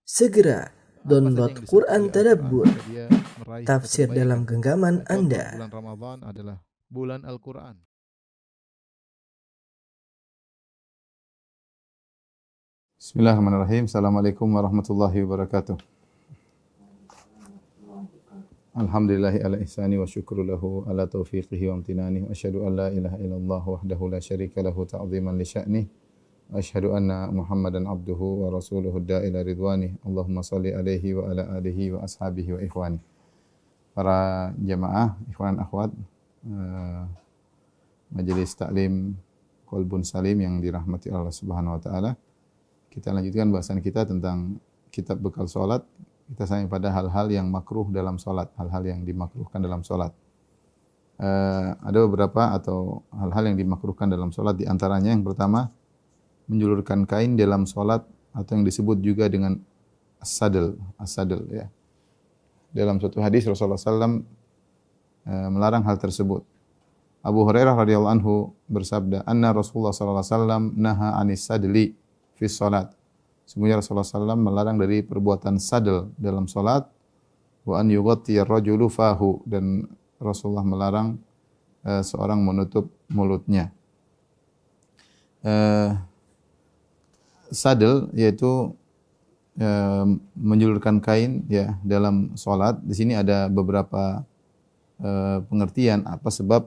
Segera download Quran Tadabbur, dia meraih tafsir dalam genggaman Anda. Bulan Ramadan adalah bulan Al-Quran. Bismillahirrahmanirrahim. Assalamualaikum warahmatullahi wabarakatuh. Alhamdulillahi ala ihsani wa syukru lahu ala taufiqihi wa amtinani. Wa asyhadu an la ilaha illallah wahdahu la syarika lahu ta'ziman li sya'nih. Wa asyhadu anna Muhammadan abduhu wa rasuluhu da'ila ridwani. Allahumma salli alaihi wa ala alihi wa ashabihi wa ikhwani. Para jamaah, ikhwan akhwat, Majelis Taklim Qalbun Salim yang dirahmati Allah Subhanahu wa taala. Kita lanjutkan bahasan kita tentang kitab bekal salat. Kita sampai pada hal-hal yang makruh dalam salat, hal-hal yang dimakruhkan dalam salat. Ada beberapa atau hal-hal yang dimakruhkan dalam salat, di antaranya yang pertama menjulurkan kain dalam salat atau yang disebut juga dengan as-sadl ya. Dalam suatu hadis Rasulullah SAW melarang hal tersebut. Abu Hurairah radhiyallahu anhu bersabda, "Anna Rasulullah sallallahu alaihi wasallam naha 'anis sadli fi salat." Sesungguhnya Rasulullah SAW melarang dari perbuatan sadl dalam salat, wa an yughatti ar-rajulu fahu, dan Rasulullah melarang seorang menutup mulutnya. Sadl yaitu menjulurkan kain ya dalam salat. Di sini ada beberapa pengertian apa sebab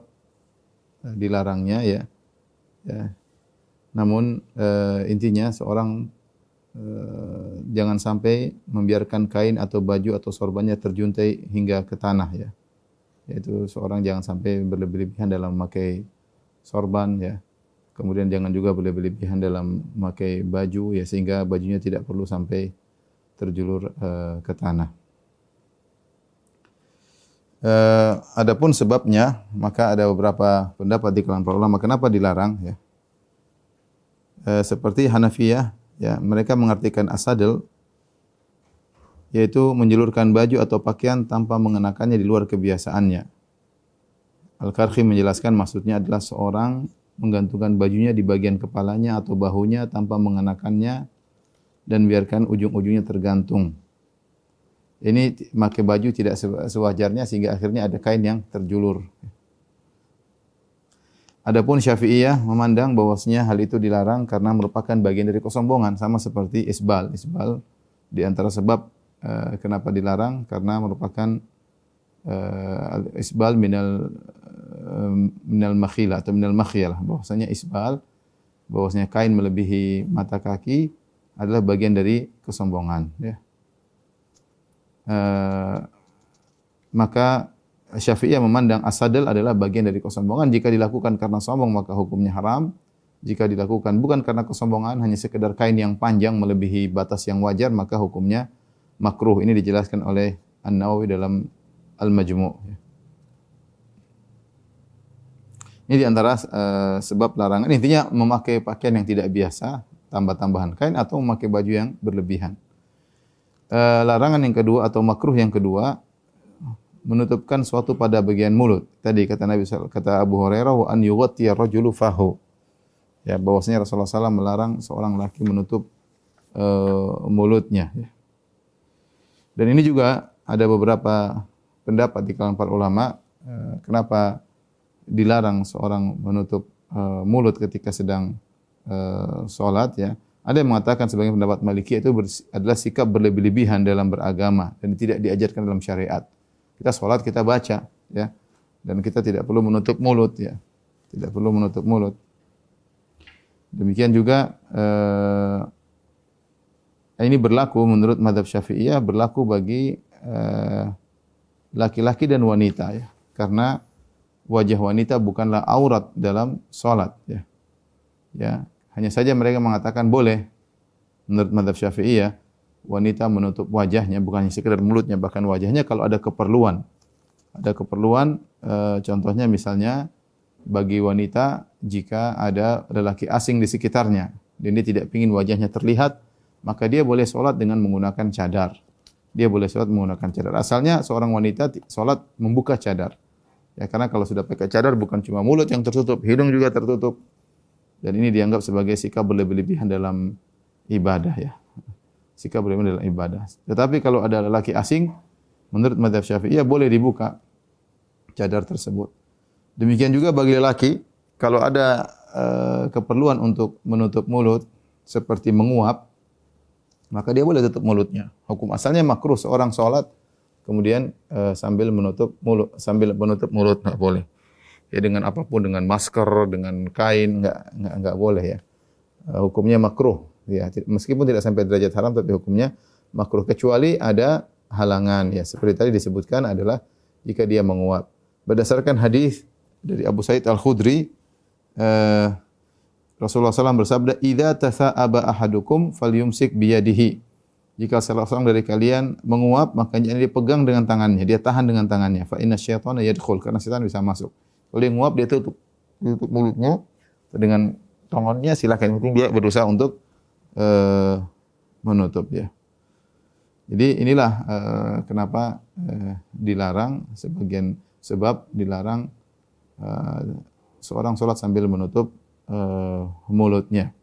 dilarangnya ya. Namun intinya seorang jangan sampai membiarkan kain atau baju atau sorbannya terjuntai hingga ke tanah ya. Yaitu seorang jangan sampai berlebihan dalam memakai sorban ya. Kemudian jangan juga berlebihan dalam memakai baju ya, sehingga bajunya tidak perlu sampai terjulur ke tanah. Adapun sebabnya, maka ada beberapa pendapat di kalangan para ulama kenapa dilarang ya. Seperti Hanafiyah ya, mereka mengartikan as-sadl yaitu menjulurkan baju atau pakaian tanpa mengenakannya di luar kebiasaannya. Al-Karhi menjelaskan maksudnya adalah seorang menggantungkan bajunya di bagian kepalanya atau bahunya tanpa mengenakannya dan biarkan ujung-ujungnya tergantung. Ini memakai baju tidak sewajarnya sehingga akhirnya ada kain yang terjulur. Adapun Syafi'iyah memandang bahwasanya hal itu dilarang karena merupakan bagian dari kesombongan, sama seperti isbal. Isbal di antara sebab kenapa dilarang karena merupakan isbal minal makhila atau minal makhyalah, bahwasanya isbal, bahwasanya kain melebihi mata kaki adalah bagian dari kesombongan ya. Maka Syafi'iyah memandang as-sadl adalah bagian dari kesombongan. Jika dilakukan karena sombong maka hukumnya haram. Jika dilakukan bukan karena kesombongan, hanya sekedar kain yang panjang melebihi batas yang wajar, maka hukumnya makruh. Ini dijelaskan oleh An-Nawawi dalam Al-Majmu'. Ini di antara sebab larangan. Intinya memakai pakaian yang tidak biasa, tambah-tambahan kain atau memakai baju yang berlebihan. Larangan yang kedua atau makruh yang kedua, menutupkan suatu pada bagian mulut. Tadi kata Abu Hurairah, wa an yughatti ar-rajulu fahu. Ya, bahwasanya Rasulullah SAW melarang seorang laki menutup mulutnya ya. Dan ini juga ada beberapa pendapat di kalangan para ulama kenapa dilarang seorang menutup mulut ketika sedang salat ya. Ada yang mengatakan sebagai pendapat Maliki itu adalah sikap berlebih-lebihan dalam beragama dan tidak diajarkan dalam syariat. Kita sholat, kita baca, ya, dan kita tidak perlu menutup mulut, ya, tidak perlu menutup mulut. Demikian juga ini berlaku menurut mazhab Syafi'iyah, berlaku bagi laki-laki dan wanita, ya, karena wajah wanita bukanlah aurat dalam sholat, ya, ya, hanya saja mereka mengatakan boleh menurut mazhab Syafi'iyah. Wanita menutup wajahnya, bukan hanya sekedar mulutnya, bahkan wajahnya kalau ada keperluan. Ada keperluan, contohnya misalnya bagi wanita jika ada lelaki asing di sekitarnya dan dia tidak ingin wajahnya terlihat, maka dia boleh sholat dengan menggunakan cadar. Dia boleh sholat menggunakan cadar. Asalnya seorang wanita sholat membuka cadar. Ya, karena kalau sudah pakai cadar bukan cuma mulut yang tertutup, hidung juga tertutup. Dan ini dianggap sebagai sikap berlebih-lebihan dalam ibadah ya. sikap beriman dalam ibadah. Tetapi kalau ada lelaki asing, menurut mazhab Syafi'iyah boleh dibuka cadar tersebut. Demikian juga bagi lelaki, kalau ada keperluan untuk menutup mulut seperti menguap, maka dia boleh tutup mulutnya. Hukum asalnya makruh seorang sholat kemudian sambil menutup mulut enggak boleh. Ya dengan apapun, dengan masker, dengan kain enggak boleh ya. Hukumnya makruh ya. Meskipun tidak sampai derajat haram tapi hukumnya makruh kecuali ada halangan ya. Seperti tadi disebutkan adalah jika dia menguap. Berdasarkan hadis dari Abu Sa'id Al-Khudri, Rasulullah SAW bersabda, "Idza tasa'aba ahadukum falyumsik biyadihi." Jika salah seorang dari kalian menguap, maka dia pegang dengan tangannya, dia tahan dengan tangannya. Fa inna syaitana yadkhul, karena setan bisa masuk. Kalau dia menguap, dia tutup mulutnya dengan tangannya, silakan. Penting dia berusaha untuk menutup ya. Jadi inilah kenapa dilarang sebab dilarang seorang sholat sambil menutup mulutnya.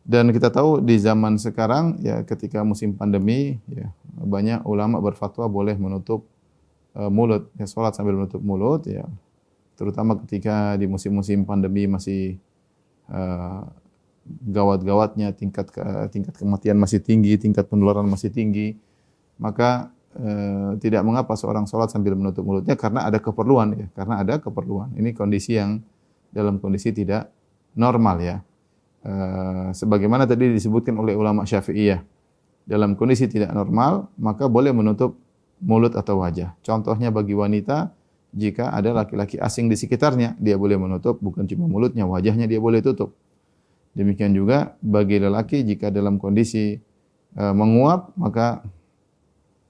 Dan kita tahu di zaman sekarang ya ketika musim pandemi ya banyak ulama berfatwa boleh menutup mulut ya, salat sambil menutup mulut ya, terutama ketika di musim-musim pandemi masih gawat-gawatnya, tingkat kematian masih tinggi, tingkat penularan masih tinggi, maka tidak mengapa seorang salat sambil menutup mulutnya karena ada keperluan ya, karena ada keperluan. Ini kondisi yang dalam kondisi tidak normal ya. Sebagaimana tadi disebutkan oleh ulama Syafi'iyah, dalam kondisi tidak normal maka boleh menutup mulut atau wajah. Contohnya bagi wanita, jika ada laki-laki asing di sekitarnya, dia boleh menutup bukan cuma mulutnya, wajahnya dia boleh tutup. Demikian juga bagi lelaki jika dalam kondisi menguap, maka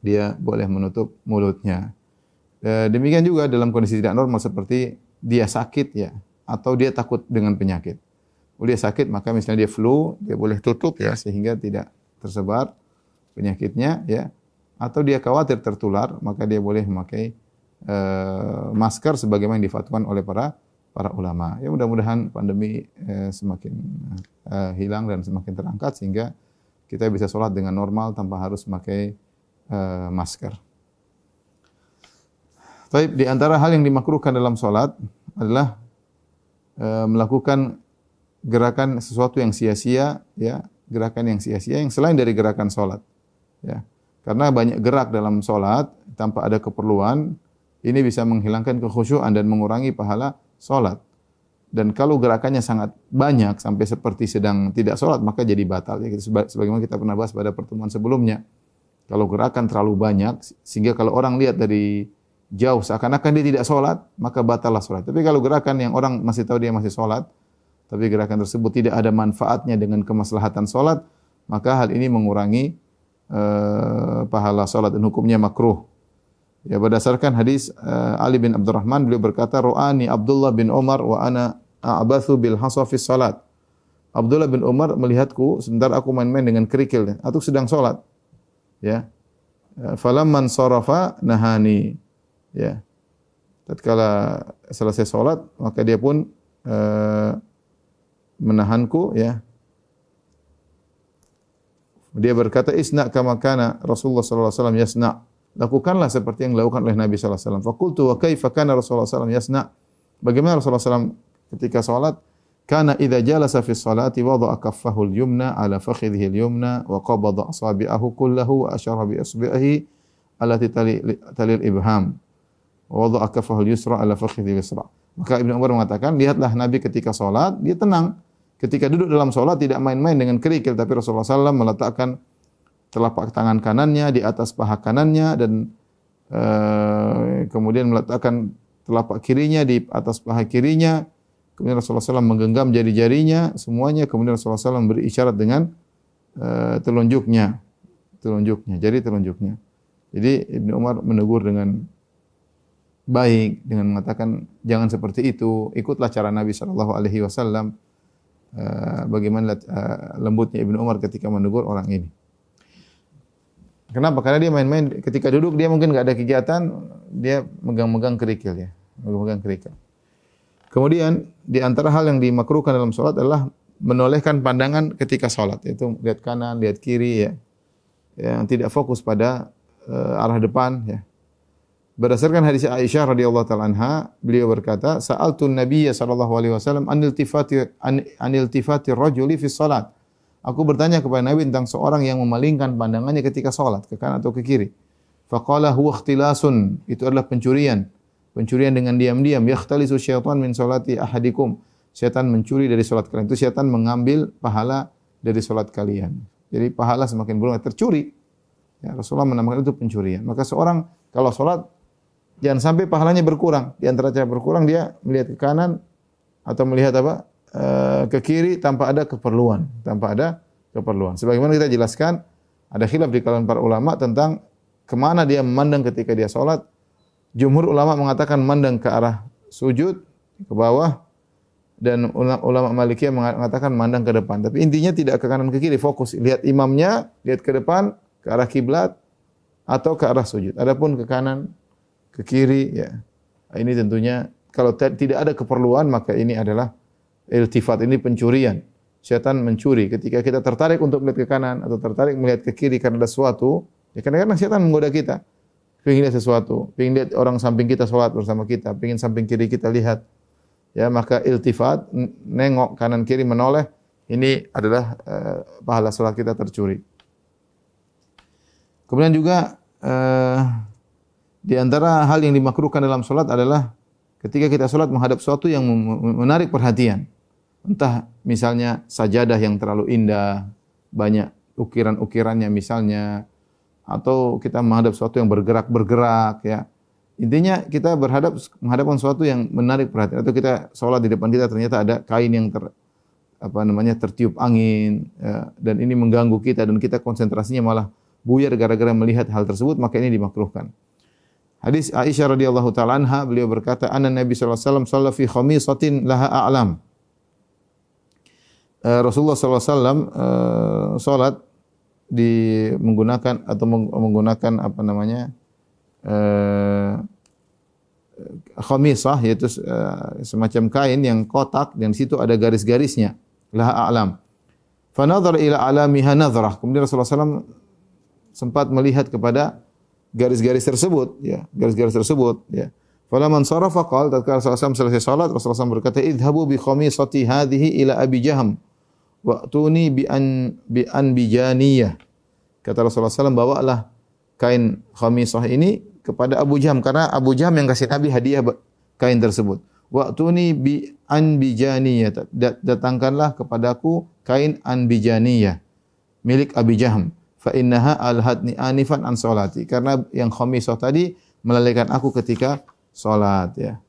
dia boleh menutup mulutnya. Demikian juga dalam kondisi tidak normal seperti dia sakit ya, atau dia takut dengan penyakit. Kalau dia sakit, maka misalnya dia flu, dia boleh tutup ya sehingga tidak tersebar penyakitnya ya. Atau dia khawatir tertular, maka dia boleh memakai masker sebagaimana yang difatwakan oleh para ulama. Ya mudah-mudahan pandemi semakin hilang dan semakin terangkat sehingga kita bisa sholat dengan normal tanpa harus memakai masker. Baik, di antara hal yang dimakruhkan dalam sholat adalah melakukan gerakan sesuatu yang sia-sia, ya, gerakan yang sia-sia yang selain dari gerakan sholat, ya. Karena banyak gerak dalam sholat tanpa ada keperluan, ini bisa menghilangkan kekhusyuan dan mengurangi pahala sholat. Dan kalau gerakannya sangat banyak sampai seperti sedang tidak sholat, maka jadi batal. Ya, sebagaimana kita pernah bahas pada pertemuan sebelumnya. Kalau gerakan terlalu banyak, sehingga kalau orang lihat dari jauh seakan-akan dia tidak sholat, maka batallah sholat. Tapi kalau gerakan yang orang masih tahu dia masih sholat, tapi gerakan tersebut tidak ada manfaatnya dengan kemaslahatan sholat, maka hal ini mengurangi pahala sholat dan hukumnya makruh. Ya, berdasarkan hadis Ali bin Abdurrahman, beliau berkata, "Ru'ani Abdullah bin Umar wa ana a'bathu bil hasa fi salat." Abdullah bin Umar melihatku sebentar aku main-main dengan kerikil atau sedang sholat. Ya. Falamman sarafa nahani. Ya. Tatkala selesai sholat, maka dia pun menahanku ya. Dia berkata, "Isna kama kana Rasulullah sallallahu alaihi wasallam yasna." Lakukanlah seperti yang dilakukan oleh Nabi sallallahu alaihi wasallam. Faqultu wa kaifa kana Rasulullah sallallahu alaihi wasallam yasna? Bagaimana Rasulullah sallallahu ketika salat? Kana idza jalasa fi sholati wada'a kaffahu al-yumna ala fakhidhihi al-yumna wa qabada asabi'ahu kullahu wa asyara bi isbi'ihi allati talil ibham. Wa wada'a kaffahu al-yusra ala fakhidhihi al-yusra. Maka Ibnu Umar mengatakan, lihatlah Nabi ketika salat, dia tenang. Ketika duduk dalam salat tidak main-main dengan kerikil, tapi Rasulullah SAW meletakkan telapak tangan kanannya di atas paha kanannya dan kemudian meletakkan telapak kirinya di atas paha kirinya. Kemudian Rasulullah SAW menggenggam jari-jarinya semuanya. Kemudian Rasulullah SAW beri isyarat dengan telunjuknya. Jari telunjuknya. Jadi Ibnu Umar menegur dengan baik dengan mengatakan jangan seperti itu, ikutlah cara Nabi sallallahu alaihi wasallam. Bagaimana lembutnya Ibnu Umar ketika menegur orang ini. Kenapa? Karena dia main-main ketika duduk, dia mungkin enggak ada kegiatan, dia megang-megang kerikil ya, megang kerikil. Kemudian di antara hal yang dimakruhkan dalam salat adalah menolehkan pandangan ketika salat, yaitu lihat kanan, lihat kiri ya. yang tidak fokus pada arah depan ya. Berdasarkan hadis Aisyah radhiyallahu taala anha, beliau berkata, "Sa'altun Nabiyya sallallahu alaihi wasallam anil tifati rajuli fi shalat." Aku bertanya kepada Nabi tentang seorang yang memalingkan pandangannya ketika salat ke kanan atau ke kiri. Faqala huwa ikhtilasun, itu adalah pencurian. Pencurian dengan diam-diam. Yakhtalisu syaitan min salati ahadikum. Syaitan mencuri dari salat kalian. Itu syaitan mengambil pahala dari salat kalian. Jadi pahala semakin berkurang, tercuri. Ya, Rasulullah menamakan itu pencurian. Maka seorang kalau salat jangan sampai pahalanya berkurang. Di antara cara berkurang dia melihat ke kanan atau melihat ke kiri tanpa ada keperluan, Sebagaimana kita jelaskan, ada khilaf di kalangan para ulama tentang kemana dia memandang ketika dia salat. Jumhur ulama mengatakan memandang ke arah sujud, ke bawah, dan ulama Malikiyah mengatakan memandang ke depan. Tapi intinya tidak ke kanan ke kiri, fokus lihat imamnya, lihat ke depan, ke arah kiblat atau ke arah sujud. Adapun ke kanan, ke kiri, ya ini tentunya kalau tidak ada keperluan maka ini adalah iltifat, ini pencurian. Syaitan mencuri ketika kita tertarik untuk melihat ke kanan atau tertarik melihat ke kiri karena ada sesuatu. Ya kadang-kadang syaitan menggoda kita. Pengen lihat sesuatu, pengen lihat orang samping kita salat bersama kita, pengen samping kiri kita lihat. Ya, maka iltifat, nengok kanan kiri menoleh, ini adalah pahala salat kita tercuri. Kemudian juga di antara hal yang dimakruhkan dalam salat adalah ketika kita salat menghadap sesuatu yang menarik perhatian. Entah misalnya sajadah yang terlalu indah, banyak ukiran-ukirannya misalnya, atau kita menghadap sesuatu yang bergerak-bergerak ya. Intinya kita menghadapkan sesuatu yang menarik perhatian, atau kita salat di depan kita ternyata ada kain yang tertiup angin ya, dan ini mengganggu kita dan kita konsentrasinya malah buyar gara-gara melihat hal tersebut, maka ini dimakruhkan. Hadis Aisyah radhiyallahu taala anha, beliau berkata, "Anna Nabi sallallahu alaihi wasallam shalla fi khamisatin laha a'lam." Rasulullah sallallahu alaihi wasallam salat menggunakan khamisah, yaitu semacam kain yang kotak dan di situ ada garis-garisnya, laha a'lam. Fa nadhara ila alamiha nadhrah. Kemudian Rasulullah SAW sempat melihat kepada garis-garis tersebut, ya, garis-garis tersebut, ya. Falamman sarafa qala, tatkala Rasulullah SAW selesai salat, Rasulullah SAW berkata, "Idhabu bi khamisati hadhihi ila Abi Jaham wa'tuni bi bijaniyah." Kata Rasulullah SAW, bawalah kain khamisah ini kepada Abu Jaham, karena Abu Jaham yang kasih Nabi hadiah kain tersebut. Wa'tuni bi bijaniyah, datangkanlah kepadaku kain bijaniyah milik Abi Jaham. Fa innaha alhadni anifan an salati, karena yang khamisah tadi melalaikan aku ketika salat ya.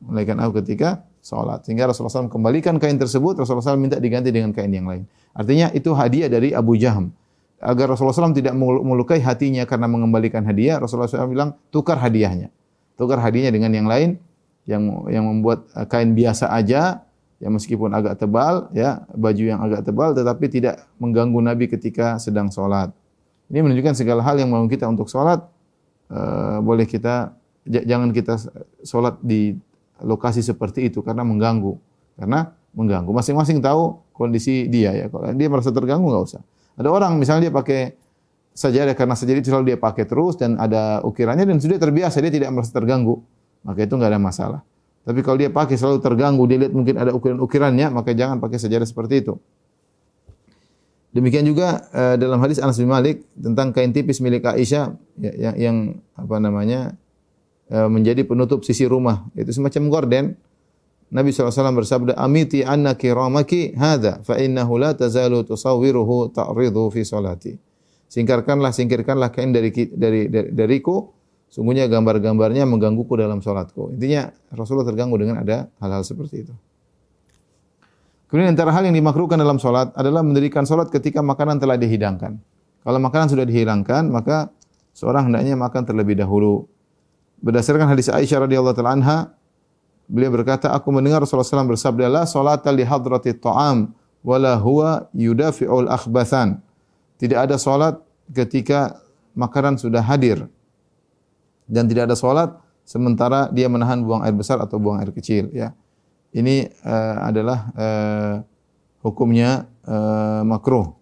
Melalaikan aku ketika salat. Sehingga Rasulullah SAW kembalikan kain tersebut, Rasulullah SAW minta diganti dengan kain yang lain. Artinya itu hadiah dari Abu Jaham. Agar Rasulullah SAW tidak melukai hatinya karena mengembalikan hadiah, Rasulullah SAW bilang, tukar hadiahnya. Tukar hadiahnya dengan yang lain, yang membuat kain biasa aja, yang meskipun agak tebal, ya, baju yang agak tebal, tetapi tidak mengganggu Nabi ketika sedang sholat. Ini menunjukkan segala hal yang mau kita untuk sholat, boleh kita, jangan kita sholat di lokasi seperti itu, karena mengganggu. Masing-masing tahu kondisi dia, ya. Kalau dia merasa terganggu, nggak usah. Ada orang misalnya dia pakai sajadah, karena sajadah itu selalu dia pakai terus dan ada ukirannya dan sudah terbiasa, dia tidak merasa terganggu, maka itu enggak ada masalah. Tapi kalau dia pakai selalu terganggu, dia lihat mungkin ada ukiran-ukirannya, maka jangan pakai sajadah seperti itu. Demikian juga dalam hadis Anas bin Malik tentang kain tipis milik Aisyah yang menjadi penutup sisi rumah, itu semacam gorden. Nabi SAW bersabda, "Amiti anna kiramaki hadha, fa innahu la tazalu tusawwiruhu ta'ridu fi salati." Singkirkanlah kain dariku, sungguhnya gambar-gambarnya menggangguku dalam salatku. Intinya Rasulullah terganggu dengan ada hal-hal seperti itu. Kemudian antara hal yang dimakruhkan dalam salat adalah mendirikan salat ketika makanan telah dihidangkan. Kalau makanan sudah dihilangkan, maka seorang hendaknya makan terlebih dahulu. Berdasarkan hadis Aisyah radhiyallahu taala anha, beliau berkata, aku mendengar Rasulullah SAW bersabda, la salata li hadrati ta'am, wala huwa yudafi'ul akhbathan. Tidak ada salat ketika makanan sudah hadir. Dan tidak ada salat sementara dia menahan buang air besar atau buang air kecil. Ya. Ini adalah hukumnya makruh.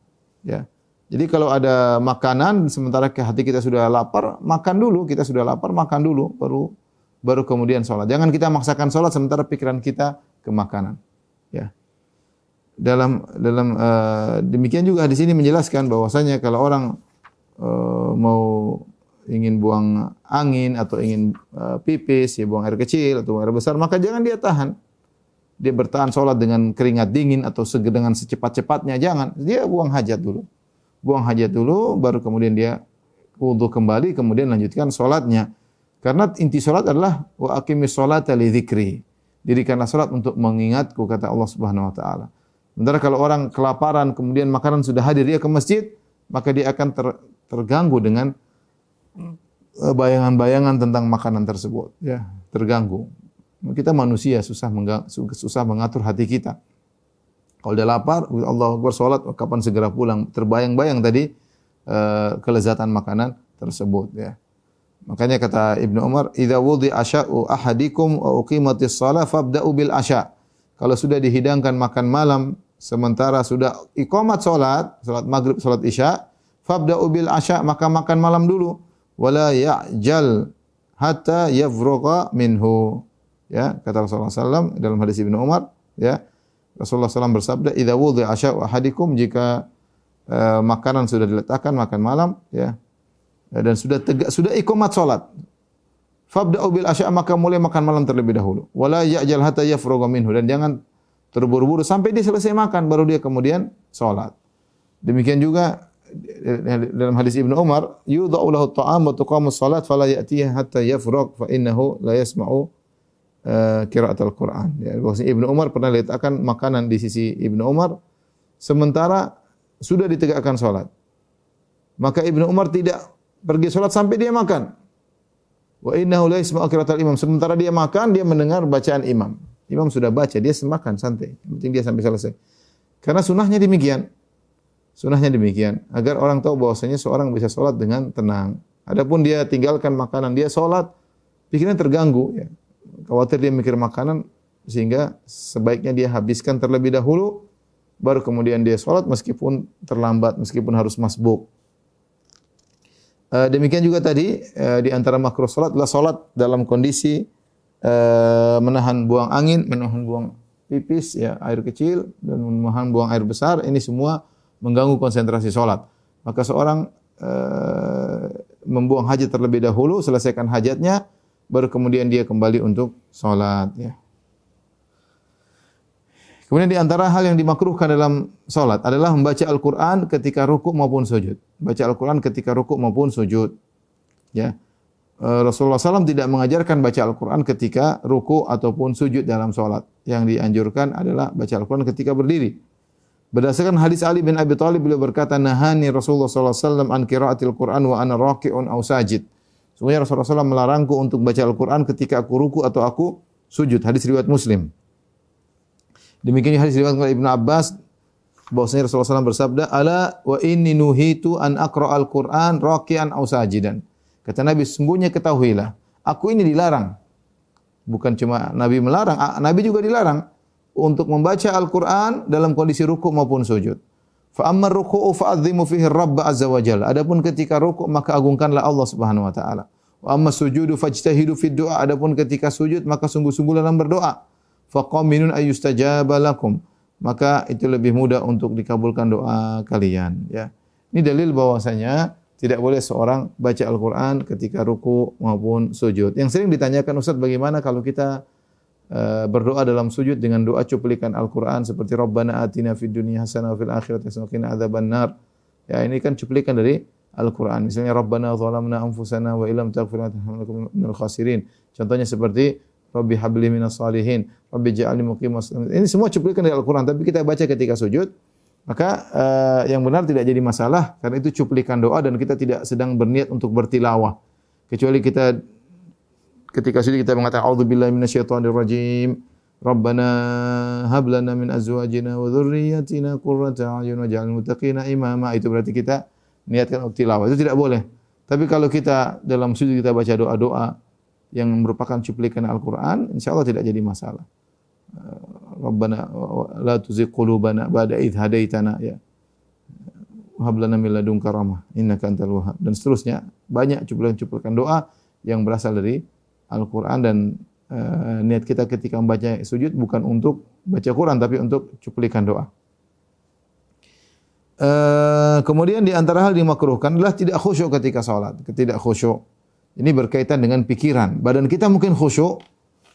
Ya. Jadi kalau ada makanan sementara hati kita sudah lapar, makan dulu. Kita sudah lapar, makan dulu, baru kemudian sholat. Jangan kita maksakan sholat sementara pikiran kita ke makanan. Ya. Demikian juga di sini menjelaskan bahwasanya kalau orang mau ingin buang angin atau ingin pipis, ya buang air kecil atau buang air besar, maka jangan dia tahan. Dia bertahan sholat dengan keringat dingin atau dengan secepat-cepatnya, jangan. Dia buang hajat dulu. Buang hajat dulu, baru kemudian dia wudu kembali, kemudian lanjutkan sholatnya. Karena inti sholat adalah wa aqimis sholata li dzikri. Dirikanlah sholat untuk mengingatku, kata Allah Subhanahu wa taala. Sementara kalau orang kelaparan kemudian makanan sudah hadir, dia ke masjid, maka dia akan terganggu dengan bayangan-bayangan tentang makanan tersebut, ya, terganggu. Kita manusia susah mengatur hati kita. Kalau udah lapar, Allahu Akbar sholat, kapan segera pulang? Terbayang-bayang tadi kelezatan makanan tersebut, ya. Makanya kata Ibnu Umar, "Idza wudi'a asya'u ahadikum wa uqimatis shalah fabda'u bil asya'." Kalau sudah dihidangkan makan malam sementara sudah iqamat salat maghrib, salat isya, fabda'u bil asya', maka makan malam dulu. Wala ya'jal hatta yafrugha minhu. Ya, kata Rasulullah SAW dalam hadis Ibnu Umar, ya. Rasulullah SAW bersabda, "Idza wudi'a asya'u ahadikum," jika makanan sudah diletakkan makan malam, ya, dan sudah iqamat salat, fabda'u bil asya', maka mulai makan malam terlebih dahulu. Wala ya'jal hatta yafrugha minhu, dan jangan terburu-buru sampai dia selesai makan baru dia kemudian salat. Demikian juga dalam hadis Ibnu Umar, "Yudha'u lahu at-ta'am wa tuqamus salat fala ya'tihi hatta yafrugh fa innahu la yasma'u qira'atul Qur'an." Ya, bahwasanya Ibnu Umar pernah letakkan makanan di sisi Ibnu Umar sementara sudah ditegakkan salat. Maka Ibnu Umar tidak pergi salat sampai dia makan. Wa innahu la yasma'u qira'atul imam. Sementara dia makan, dia mendengar bacaan imam. Imam sudah baca, dia semakan santai. Yang penting dia sampai selesai. Karena sunnahnya demikian. Sunnahnya demikian, agar orang tahu bahwasanya seorang bisa salat dengan tenang. Adapun dia tinggalkan makanan, dia salat, pikirannya terganggu, ya. Khawatir dia mikir makanan, sehingga sebaiknya dia habiskan terlebih dahulu, baru kemudian dia salat meskipun terlambat, meskipun harus masbuk. Demikian juga tadi di antara makruh salat adalah salat dalam kondisi menahan buang angin, menahan buang pipis, ya, air kecil, dan menahan buang air besar. Ini semua mengganggu konsentrasi salat. Maka seorang membuang hajat terlebih dahulu, selesaikan hajatnya, baru kemudian dia kembali untuk salat, ya. Kemudian di antara hal yang dimakruhkan dalam salat adalah membaca Al-Qur'an ketika rukuk maupun sujud. Baca Al-Qur'an ketika rukuk maupun sujud, ya. Rasulullah SAW tidak mengajarkan baca Al-Qur'an ketika rukuk ataupun sujud dalam salat. Yang dianjurkan adalah baca Al-Qur'an ketika berdiri. Berdasarkan hadis Ali bin Abi Thalib, beliau berkata, "Nahani Rasulullah sallallahu alaihi wasallam an qiraatil Qur'an wa ana raqi'un aw sajid." Sungguhnya Rasulullah SAW melarangku untuk baca Al-Qur'an ketika aku ruku atau aku sujud. Hadis riwayat Muslim. Demikian hadis riwayat Ibnu Abbas bahwasanya Rasulullah SAW bersabda, "Ala wa inni nuhitu an aqra'al Qur'an raqi'an aw sajidan." Kata Nabi, sungguhnya ketahuilah, aku ini dilarang. Bukan cuma Nabi melarang, Nabi juga dilarang untuk membaca Al-Qur'an dalam kondisi rukuk maupun sujud. Fa amma ar-ruku'u fa'azzimu fihi ar-Rabb azza wa jalla. Adapun ketika rukuk maka agungkanlah Allah Subhanahu wa taala. Wa amma sujudu fajtahidu fid du'a. Adapun ketika sujud maka sungguh-sungguh dalam berdoa. Fa qaminun ayyustajaba lakum. Maka itu lebih mudah untuk dikabulkan doa kalian, ya. Ini dalil bahwasanya tidak boleh seorang baca Al-Qur'an ketika rukuk maupun sujud. Yang sering ditanyakan, Ustaz, bagaimana kalau kita berdoa dalam sujud dengan doa cuplikan Al-Qur'an seperti Rabbana atina fid dunya hasanah wa fil akhirati hasanah wa qina adzabannar. Ya, ini kan cuplikan dari Al-Qur'an. Misalnya Rabbana zalamna anfusana wa illam taghfir lana wa minal khasirin. Contohnya seperti Rabbi habli minas salihin, Rabbi ja'alni muqimas. Ini semua cuplikan dari Al-Qur'an, tapi kita baca ketika sujud, maka yang benar tidak jadi masalah karena itu cuplikan doa dan kita tidak sedang berniat untuk bertilawah. Kecuali kita ketika sujud kita mengatakan a'udzubillahi minasyaitonir rajim, Rabbana hab lana min azwajina wa dzurriyyatina qurrata a'yun waj'alna muttaqina imama. Itu berarti kita niatkan untuk tilawah. Itu tidak boleh. Tapi kalau kita dalam sujud kita baca doa-doa yang merupakan cuplikan Al-Qur'an, insyaallah tidak jadi masalah. Rabbana la tuzigh qulubana ba'da idh hadaitana, ya. hab lana min ladunka rahmah innaka antal wahhab dan seterusnya. Banyak cuplikan-cuplikan doa yang berasal dari Al-Qur'an dan niat kita ketika membaca sujud bukan untuk baca Quran tapi untuk cuplikan doa. Kemudian di antara hal dimakruhkan adalah tidak khusyuk ketika salat. Tidak khusyuk. Ini berkaitan dengan pikiran. Badan kita mungkin khusyuk,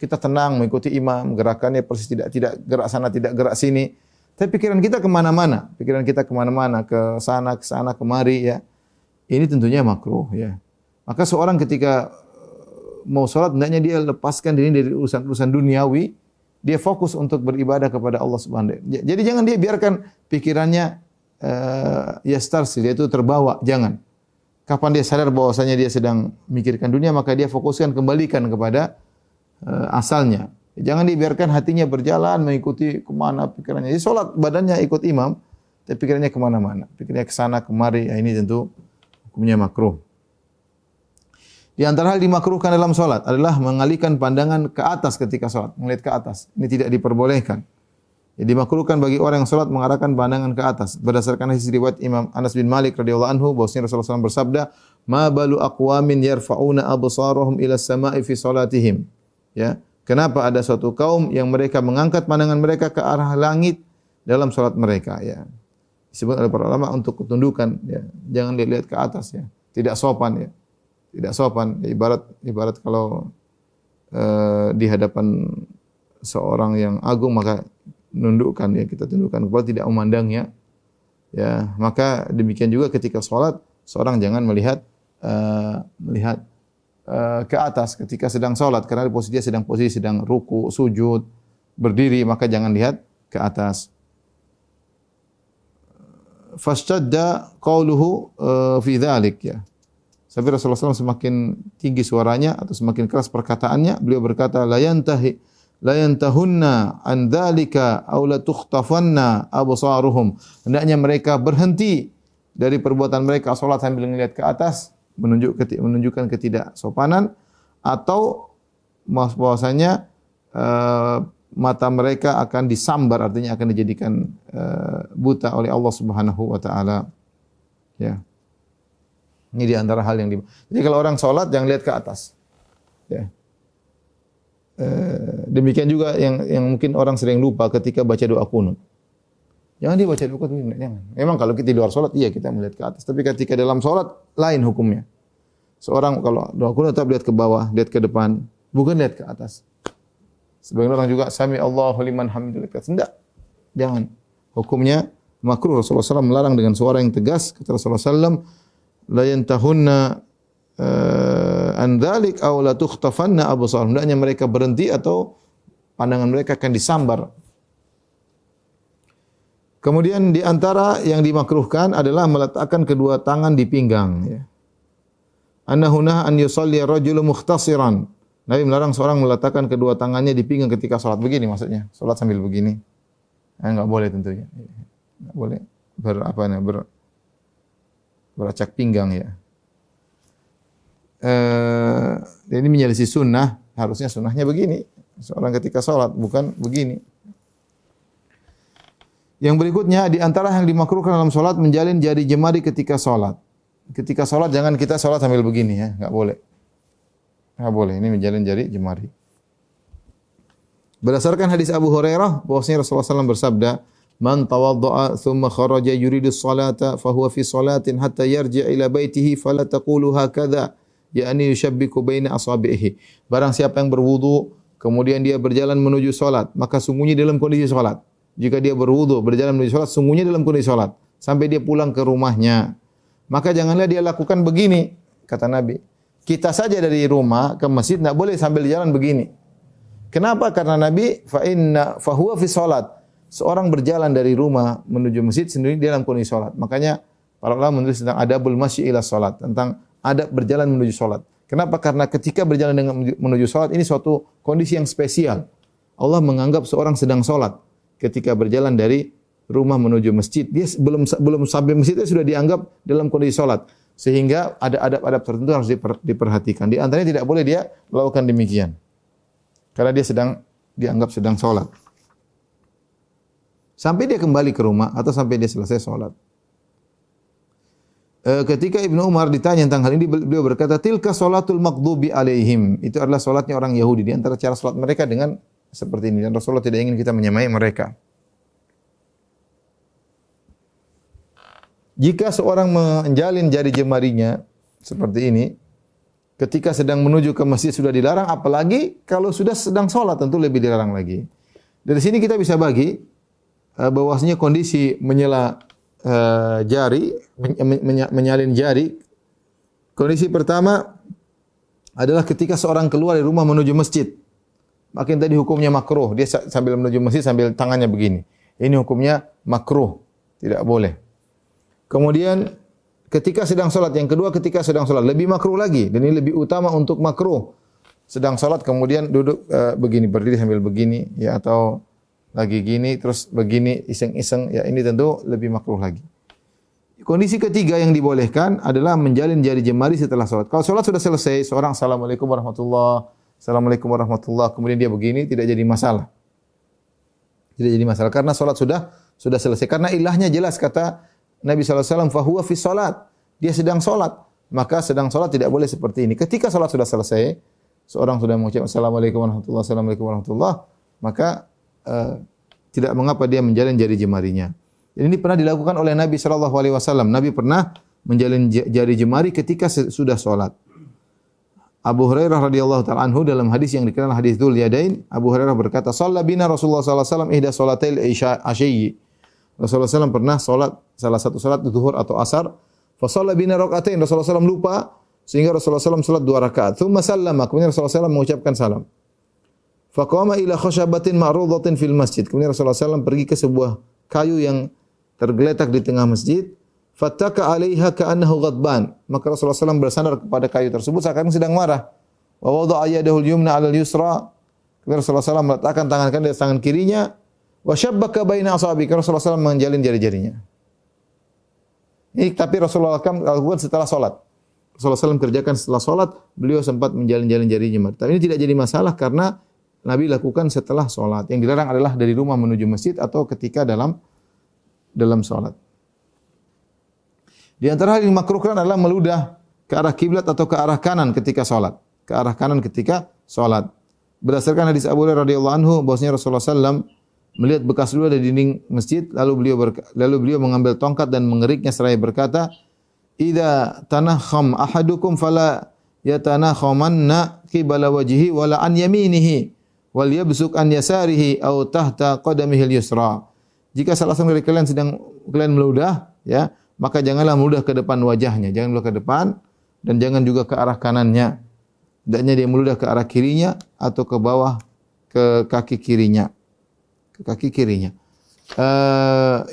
kita tenang mengikuti imam, gerakannya persis tidak gerak sana, tidak gerak sini. Tapi pikiran kita kemana-mana. Pikiran kita kemana-mana, ke sana, kemari ya. Ini tentunya makruh ya. Maka seorang ketika mau salat hendaknya dia lepaskan diri dari urusan-urusan duniawi, dia fokus untuk beribadah kepada Allah Subhanahu wa taala. Jadi jangan dia biarkan pikirannya yastarsil, yaitu terbawa, jangan. Kapan dia sadar bahwasanya dia sedang memikirkan dunia, maka dia fokuskan kembalikan kepada asalnya. Jangan dibiarkan hatinya berjalan mengikuti kemana pikirannya. Jadi salat badannya ikut imam, tapi pikirannya kemana-mana. Pikirannya ke sana kemari. Ya, ini tentu hukumnya makruh. Di antara hal dimakruhkan dalam salat adalah mengalihkan pandangan ke atas ketika salat, melihat ke atas. Ini tidak diperbolehkan. Jadi dimakruhkan bagi orang yang salat mengarahkan pandangan ke atas. Berdasarkan hadis riwayat Imam Anas bin Malik radhiyallahu anhu bahwasanya Rasulullah SAW bersabda, "Ma balu aqwamin yarfa'una absarahum ila as-sama'i fi salatihim." Ya, kenapa ada suatu kaum yang mereka mengangkat pandangan mereka ke arah langit dalam salat mereka ya. Disebut oleh para ulama untuk ketundukan ya. Jangan lihat ke atas ya. Tidak sopan ya. Tidak sopan ya, ibarat kalau di hadapan seorang yang agung maka nundukkan ya, kita tundukkan kepala, tidak memandangnya ya. Maka demikian juga ketika salat seorang jangan melihat ke atas ketika sedang salat karena posisi sedang ruku, sujud, berdiri, maka jangan lihat ke atas. Fashtadda qauluhu fi dzalik ya. Sampai Rasulullah SAW semakin tinggi suaranya atau semakin keras perkataannya, beliau berkata la yantahunna an dzalika aw la tukhtafanna absaruhum. Hendaknya mereka berhenti dari perbuatan mereka salat sambil melihat ke atas, menunjukkan ketidaksopanan, atau bahwasanya mata mereka akan disambar, artinya akan dijadikan buta oleh Allah Subhanahu wa taala. Ya. Ini di antara hal yang jadi kalau orang salat jangan lihat ke atas. Ya. Demikian juga yang mungkin orang sering lupa ketika baca doa kunut. Jangan dia baca doa kunut, jangan. Memang kalau kita di luar salat iya kita melihat ke atas, tapi ketika dalam salat lain hukumnya. Seorang kalau doa kunut tetap lihat ke bawah, lihat ke depan, bukan lihat ke atas. Sebagian orang juga sami Allahu liman hamidah lihat ke atas. Enggak. Jangan. Hukumnya makruh. Rasulullah SAW melarang dengan suara yang tegas. Kata Rasulullah SAW, la yantahunna an dzalik aw la tukhtafanna absar. Hendaknya mereka berhenti atau pandangan mereka akan disambar. Kemudian di antara yang dimakruhkan adalah meletakkan kedua tangan di pinggang ya. Annahuna an yusalli ar-rajulu mukhtasiran. Nabi melarang seorang meletakkan kedua tangannya di pinggang ketika salat. Begini maksudnya, salat sambil begini. Enggak boleh tentunya. Enggak boleh beracak pinggang ya. Ini menyelisih sunnah. Harusnya sunnahnya begini. Seorang ketika salat bukan begini. Yang berikutnya di antara yang dimakruhkan dalam salat menjalin jari jemari ketika salat. Ketika salat jangan kita salat sambil begini ya, enggak boleh. Enggak boleh. Ini menjalin jari jemari. Berdasarkan hadis Abu Hurairah bahwasanya Rasulullah SAW bersabda, "Man tawadda'a thumma kharaja yuridu as-salata fa huwa fi salatin hatta yarji' ila baitihi fala taqulu hakadha." Ya'ni yushabbiku baina asabihi. Barang siapa yang berwudu kemudian dia berjalan menuju salat, maka sungguhnya dalam kondisi salat. Jika dia berwudu berjalan menuju salat, sungguhnya dalam kondisi salat sampai dia pulang ke rumahnya. Maka janganlah dia lakukan begini, kata Nabi. Kita saja dari rumah ke masjid enggak boleh sambil jalan begini. Kenapa? Karena Nabi fa huwa fi salat. Seorang berjalan dari rumah menuju masjid sendiri dalam kondisi salat. Makanya para ulama menulis tentang adabul masyi ila salat, tentang adab berjalan menuju salat. Kenapa? Karena ketika berjalan dengan menuju salat ini suatu kondisi yang spesial. Allah menganggap seorang sedang salat ketika berjalan dari rumah menuju masjid. Dia belum sampai masjid dia sudah dianggap dalam kondisi salat. Sehingga ada adab-adab tertentu harus diperhatikan. Di antaranya tidak boleh dia melakukan demikian. Karena dia dianggap sedang salat. Sampai dia kembali ke rumah atau sampai dia selesai salat. ketika Ibnu Umar ditanya tentang hal ini, beliau berkata, tilka salatul maghdubi alaihim. Itu adalah salatnya orang Yahudi. Di antara cara salat mereka dengan seperti ini. Dan Rasulullah tidak ingin kita menyamai mereka. Jika seorang menjalin jari jemarinya seperti ini, ketika sedang menuju ke masjid sudah dilarang, apalagi kalau sudah sedang sholat tentu lebih dilarang lagi. Dari sini kita bisa bagi bahwasanya kondisi menyela jari, menyalin jari. Kondisi pertama adalah ketika seorang keluar dari rumah menuju masjid. Makin tadi hukumnya makruh, dia sambil menuju masjid sambil tangannya begini. Ini hukumnya makruh, tidak boleh. Kemudian ketika sedang sholat, yang kedua ketika sedang sholat, lebih makruh lagi. Dan ini lebih utama untuk makruh. Sedang sholat kemudian duduk begini, berdiri sambil begini, ya, atau lagi gini, terus begini, iseng-iseng, ya ini tentu lebih makruh lagi. Kondisi ketiga yang dibolehkan adalah menjalin jari jemari setelah sholat. Kalau sholat sudah selesai, seorang Assalamualaikum warahmatullahi, Assalamualaikum warahmatullahi, kemudian dia begini, tidak jadi masalah. Tidak jadi masalah, karena sholat sudah selesai. Karena ilahnya jelas, kata Nabi SAW, fahuwa fi sholat. Dia sedang sholat. Maka sedang sholat tidak boleh seperti ini. Ketika sholat sudah selesai, seorang sudah mengucap Assalamualaikum warahmatullahi, Assalamualaikum warahmatullahi, maka tidak mengapa dia menjalin jari jemarinya. Ini pernah dilakukan oleh Nabi SAW. Nabi pernah menjalin jari jemari ketika sudah sholat. Abu Hurairah radhiyallahu ta'ala anhu dalam hadis yang dikenal hadis Dzul Yadain, Abu Hurairah berkata, "Shalla bina Rasulullah sallallahu alaihi wasallam ihda salatail asyi." Rasulullah SAW pernah salat salah satu salat zuhur atau asar, fa shalla bina rakaatain. Rasulullah SAW lupa sehingga Rasulullah SAW salat 2 rakaat. Tsumma sallama, kemudian Rasulullah SAW mengucapkan salam. Fa qama ila khashabatin ma'rudatin fil masjid. Kemudian Rasulullah SAW pergi ke sebuah kayu yang tergeletak di tengah masjid. Fattaka 'alaiha ka'annahu ghadban. Maka Rasulullah SAW bersandar kepada kayu tersebut seakan sedang marah. Wa wada'a yadahu al-yumna 'ala al-yusra. Kemudian Rasulullah SAW meletakkan tangan kanan di tangan kirinya. Wa syabbaka baina asabi. Rasulullah SAW menjalin jari-jarinya. Ini tapi Rasulullah SAW lakukan setelah salat. Rasulullah SAW kerjakan setelah salat, beliau sempat menjalin-jalin jarinya. Tapi ini tidak jadi masalah karena Nabi lakukan setelah salat. Yang dilarang adalah dari rumah menuju masjid atau ketika dalam salat. Di antara hal yang makruhkan adalah meludah ke arah kiblat atau ke arah kanan ketika salat. Ke arah kanan ketika salat. Berdasarkan hadis Abu Hurairah radhiyallahu anhu bahwasanya Rasulullah SAW melihat bekas ludah di dinding masjid, lalu beliau mengambil tongkat dan mengeriknya seraya berkata, "Idza tanakham ahadukum fala yatanakhamanna qibala wajhihi wala an yaminihi wal yabsuk an yasarihi aw tahta qadamihi al-yusra." Jika salah seorang dari kalian meludah, ya, maka janganlah meludah ke depan wajahnya, jangan meludah ke depan dan jangan juga ke arah kanannya. Hendaknya dia meludah ke arah kirinya atau ke bawah ke kaki kirinya. Ke kaki kirinya.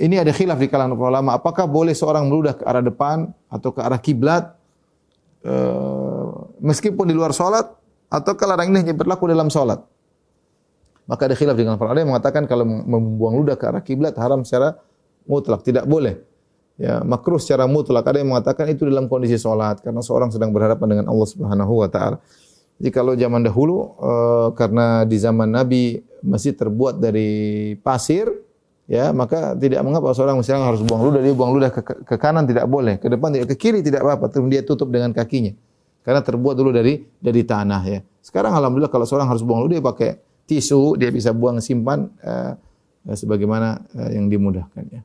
Ini ada khilaf di kalangan ulama, apakah boleh seorang meludah ke arah depan atau ke arah kiblat meskipun di luar salat, atau larangan ini hanya berlaku dalam salat. Maka ada khilaf di kalangan ulama, ada yang mengatakan kalau membuang ludah ke arah kiblat haram secara mutlak, tidak boleh. Ya, makruh secara mutlak. Ada yang mengatakan itu dalam kondisi salat karena seorang sedang berhadapan dengan Allah Subhanahu wa taala. Jadi kalau zaman dahulu karena di zaman Nabi masjid terbuat dari pasir, ya, maka tidak mengapa seorang misalnya harus buang ludah, dia buang ludah ke kanan tidak boleh, ke depan tidak, ke kiri tidak apa-apa, dia tutup dengan kakinya. Karena terbuat dulu dari tanah, ya. Sekarang alhamdulillah kalau seorang harus buang ludah dia pakai tisu, dia bisa buang simpan sebagaimana yang dimudahkan, ya.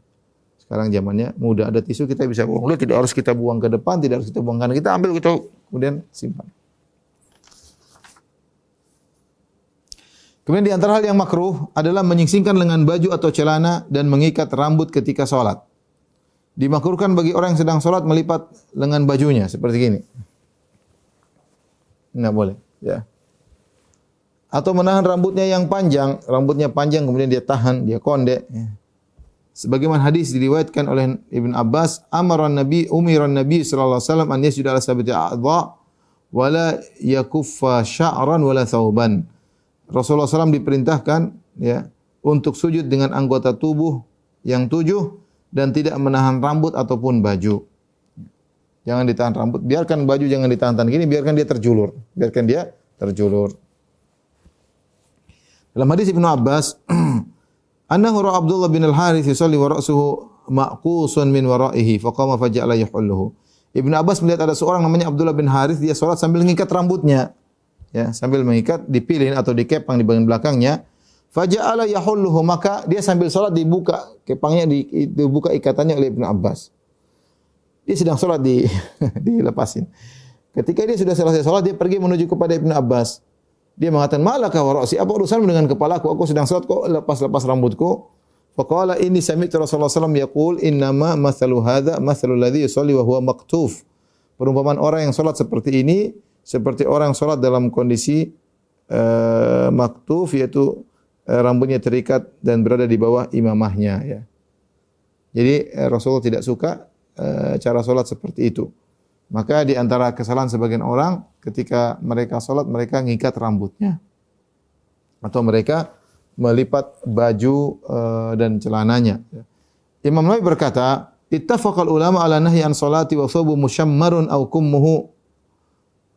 Sekarang zamannya mudah, ada tisu kita bisa buang ludah, tidak harus kita buang ke depan, tidak harus kita buang kanan, kita ambil kita kemudian simpan. Kemudian di antara hal yang makruh adalah menyingsingkan lengan baju atau celana dan mengikat rambut ketika sholat. Dimakruhkan bagi orang yang sedang sholat melipat lengan bajunya seperti ini. Enggak boleh, ya. Atau menahan rambutnya yang panjang, kemudian dia tahan, dia kondek, ya. Sebagaimana hadis diriwayatkan oleh Ibn Abbas, umiran Nabi sallallahu alaihi wasallam an yasjuda ala sabati a'dha wa la yakuffa sya'ran wa la thawban. Rasulullah SAW diperintahkan, ya, untuk sujud dengan anggota tubuh yang 7 dan tidak menahan rambut ataupun baju. Jangan ditahan rambut, biarkan baju jangan ditahan gini, biarkan dia terjulur. Dalam hadis Ibnu Abbas, annahu ra'a Abdullah bin al-Harits yusalli wa ra'suhu ma'qusun min wara'ihi faqama faja'ala yuhulluhu. Ibnu Abbas melihat ada seorang namanya Abdullah bin Harith, dia salat sambil mengikat rambutnya. Ya, sambil mengikat, dipilin atau dikepang di bagian belakangnya. Faja'ala yahulluhu, maka dia sambil salat dibuka kepangnya, dibuka ikatannya oleh Ibnu Abbas. Dia sedang salat dilepasin. Ketika dia sudah selesai salat, dia pergi menuju kepada Ibnu Abbas. Dia mengatakan, "Malaka wa ra'si? Apa urusanmu dengan kepalaku? Aku sedang salat kok lepas rambutku." Faqala inni sami'tu Rasulullah sallallahu alaihi wasallam yaqul, "Innama mathalu hadza mathalul ladzi yusalli wa huwa maktuf." Perumpamaan orang yang salat seperti ini seperti orang yang salat dalam kondisi maktuf, yaitu rambutnya terikat dan berada di bawah imamahnya, ya. Jadi Rasulullah tidak suka cara salat seperti itu. Maka di antara kesalahan sebagian orang ketika mereka salat, mereka ngikat rambutnya atau mereka melipat baju dan celananya. Imam Nawawi berkata, "Ittafaqal ulama ala nahyi an salati wa thawbu mushammarun aw kummuhu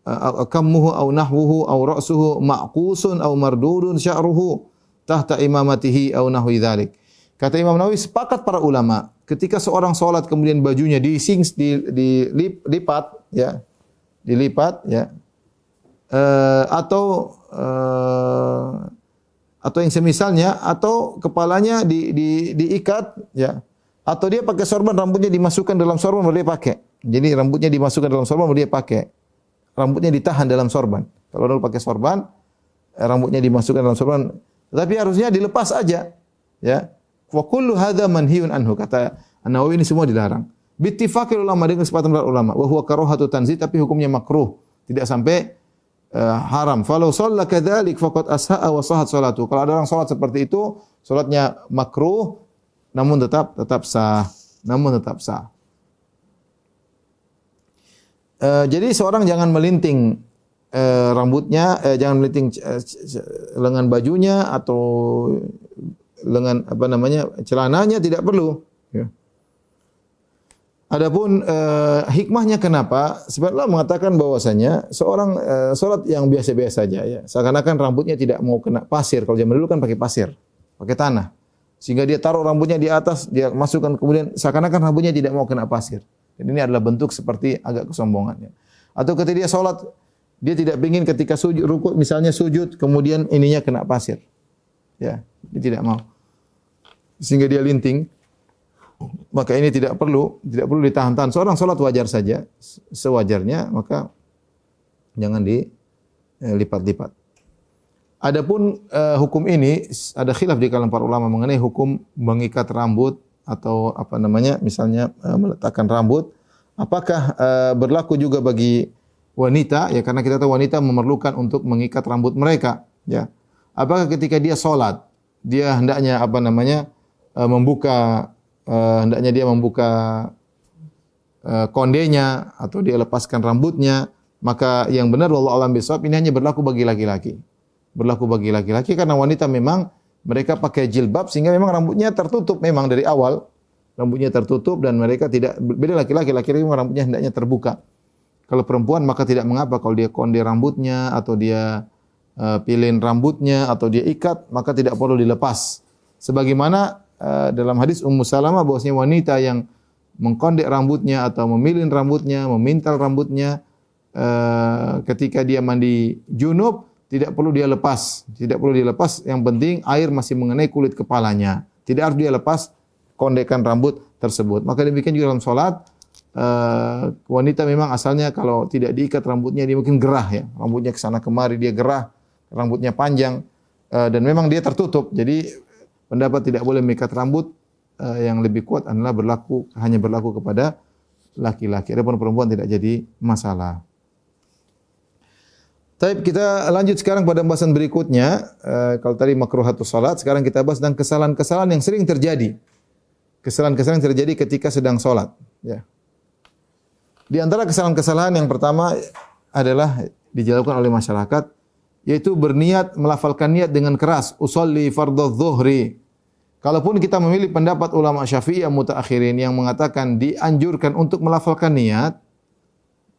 aw nahwuhu aw ra'suhu ma'qusun aw mardudun sya'ruhu tahta imamatihi aw nahwi dzalik." Kata Imam Nawawi, sepakat para ulama ketika seorang salat kemudian bajunya dilipat ya, atau yang semisalnya, atau kepalanya diikat ya, atau dia pakai sorban, rambutnya dimasukkan dalam sorban baru dia pakai. Jadi rambutnya dimasukkan dalam sorban baru dia pakai. Rambutnya ditahan dalam sorban. Kalau dulu pakai sorban, rambutnya dimasukkan dalam sorban, tapi harusnya dilepas aja, ya. Wa kullu hadza manhiyun anhu, kata An-Nawawi, ini semua dilarang. Bittifaqil ulama, dengan kesepakatan para ulama, wa huwa karahatu tanzih, tapi hukumnya makruh, tidak sampai haram. Falau shalla kadzalik faqad asha'a wa sahhat salatu. Kalau ada orang salat seperti itu, salatnya makruh namun tetap sah. Jadi seorang jangan melinting rambutnya, jangan melinting lengan bajunya atau lengan celananya, tidak perlu, ya. Adapun hikmahnya kenapa? Sebab Allah mengatakan bahwasanya seorang salat yang biasa-biasa saja, ya, seakan-akan rambutnya tidak mau kena pasir. Kalau zaman dulu kan pakai pasir, pakai tanah, sehingga dia taruh rambutnya di atas, dia masukkan, kemudian seakan-akan rambutnya tidak mau kena pasir. Dan ini adalah bentuk seperti agak kesombongannya. Atau ketika dia salat, dia tidak ingin ketika sujud, rukuk misalnya sujud, kemudian ininya kena pasir, ya, dia tidak mau, sehingga dia linting. Maka ini tidak perlu ditahan-tahan. Seorang salat wajar saja, sewajarnya, maka jangan dilipat-lipat. Adapun hukum ini ada khilaf di kalangan para ulama mengenai hukum mengikat rambut atau misalnya meletakkan rambut. Apakah berlaku juga bagi wanita? Ya, karena kita tahu wanita memerlukan untuk mengikat rambut mereka, ya. Apakah ketika dia salat, dia hendaknya hendaknya dia membuka kondenya atau dia lepaskan rambutnya? Maka yang benar wallahu a'lam bishawab, ini hanya berlaku bagi laki-laki. Berlaku bagi laki-laki karena wanita memang mereka pakai jilbab sehingga memang rambutnya tertutup memang dari awal. Rambutnya tertutup dan mereka tidak, beda laki-laki memang rambutnya hendaknya terbuka. Kalau perempuan maka tidak mengapa kalau dia konde rambutnya atau dia pilin rambutnya atau dia ikat, maka tidak perlu dilepas. Sebagaimana dalam hadis Ummu Salamah bahwasanya wanita yang mengkondek rambutnya atau memilin rambutnya, memintal rambutnya ketika dia mandi junub, tidak perlu dia lepas, yang penting air masih mengenai kulit kepalanya. Tidak harus dia lepas kondekan rambut tersebut. Maka demikian juga dalam salat, wanita memang asalnya kalau tidak diikat rambutnya dia mungkin gerah, ya. Rambutnya ke sana kemari dia gerah, rambutnya panjang dan memang dia tertutup. Jadi pendapat tidak boleh mengikat rambut yang lebih kuat adalah hanya berlaku kepada laki-laki. Adapun perempuan tidak jadi masalah. Baik, kita lanjut sekarang pada pembahasan berikutnya. Kalau tadi makruhatus salat, sekarang kita bahas tentang kesalahan-kesalahan yang sering terjadi. Kesalahan-kesalahan yang terjadi ketika sedang salat, ya. Di antara kesalahan-kesalahan yang pertama adalah dilakukan oleh masyarakat, yaitu berniat, melafalkan niat dengan keras, usolli fardhu dhuhri. Kalaupun kita memilih pendapat ulama Syafi'iyah mutaakhirin yang mengatakan dianjurkan untuk melafalkan niat,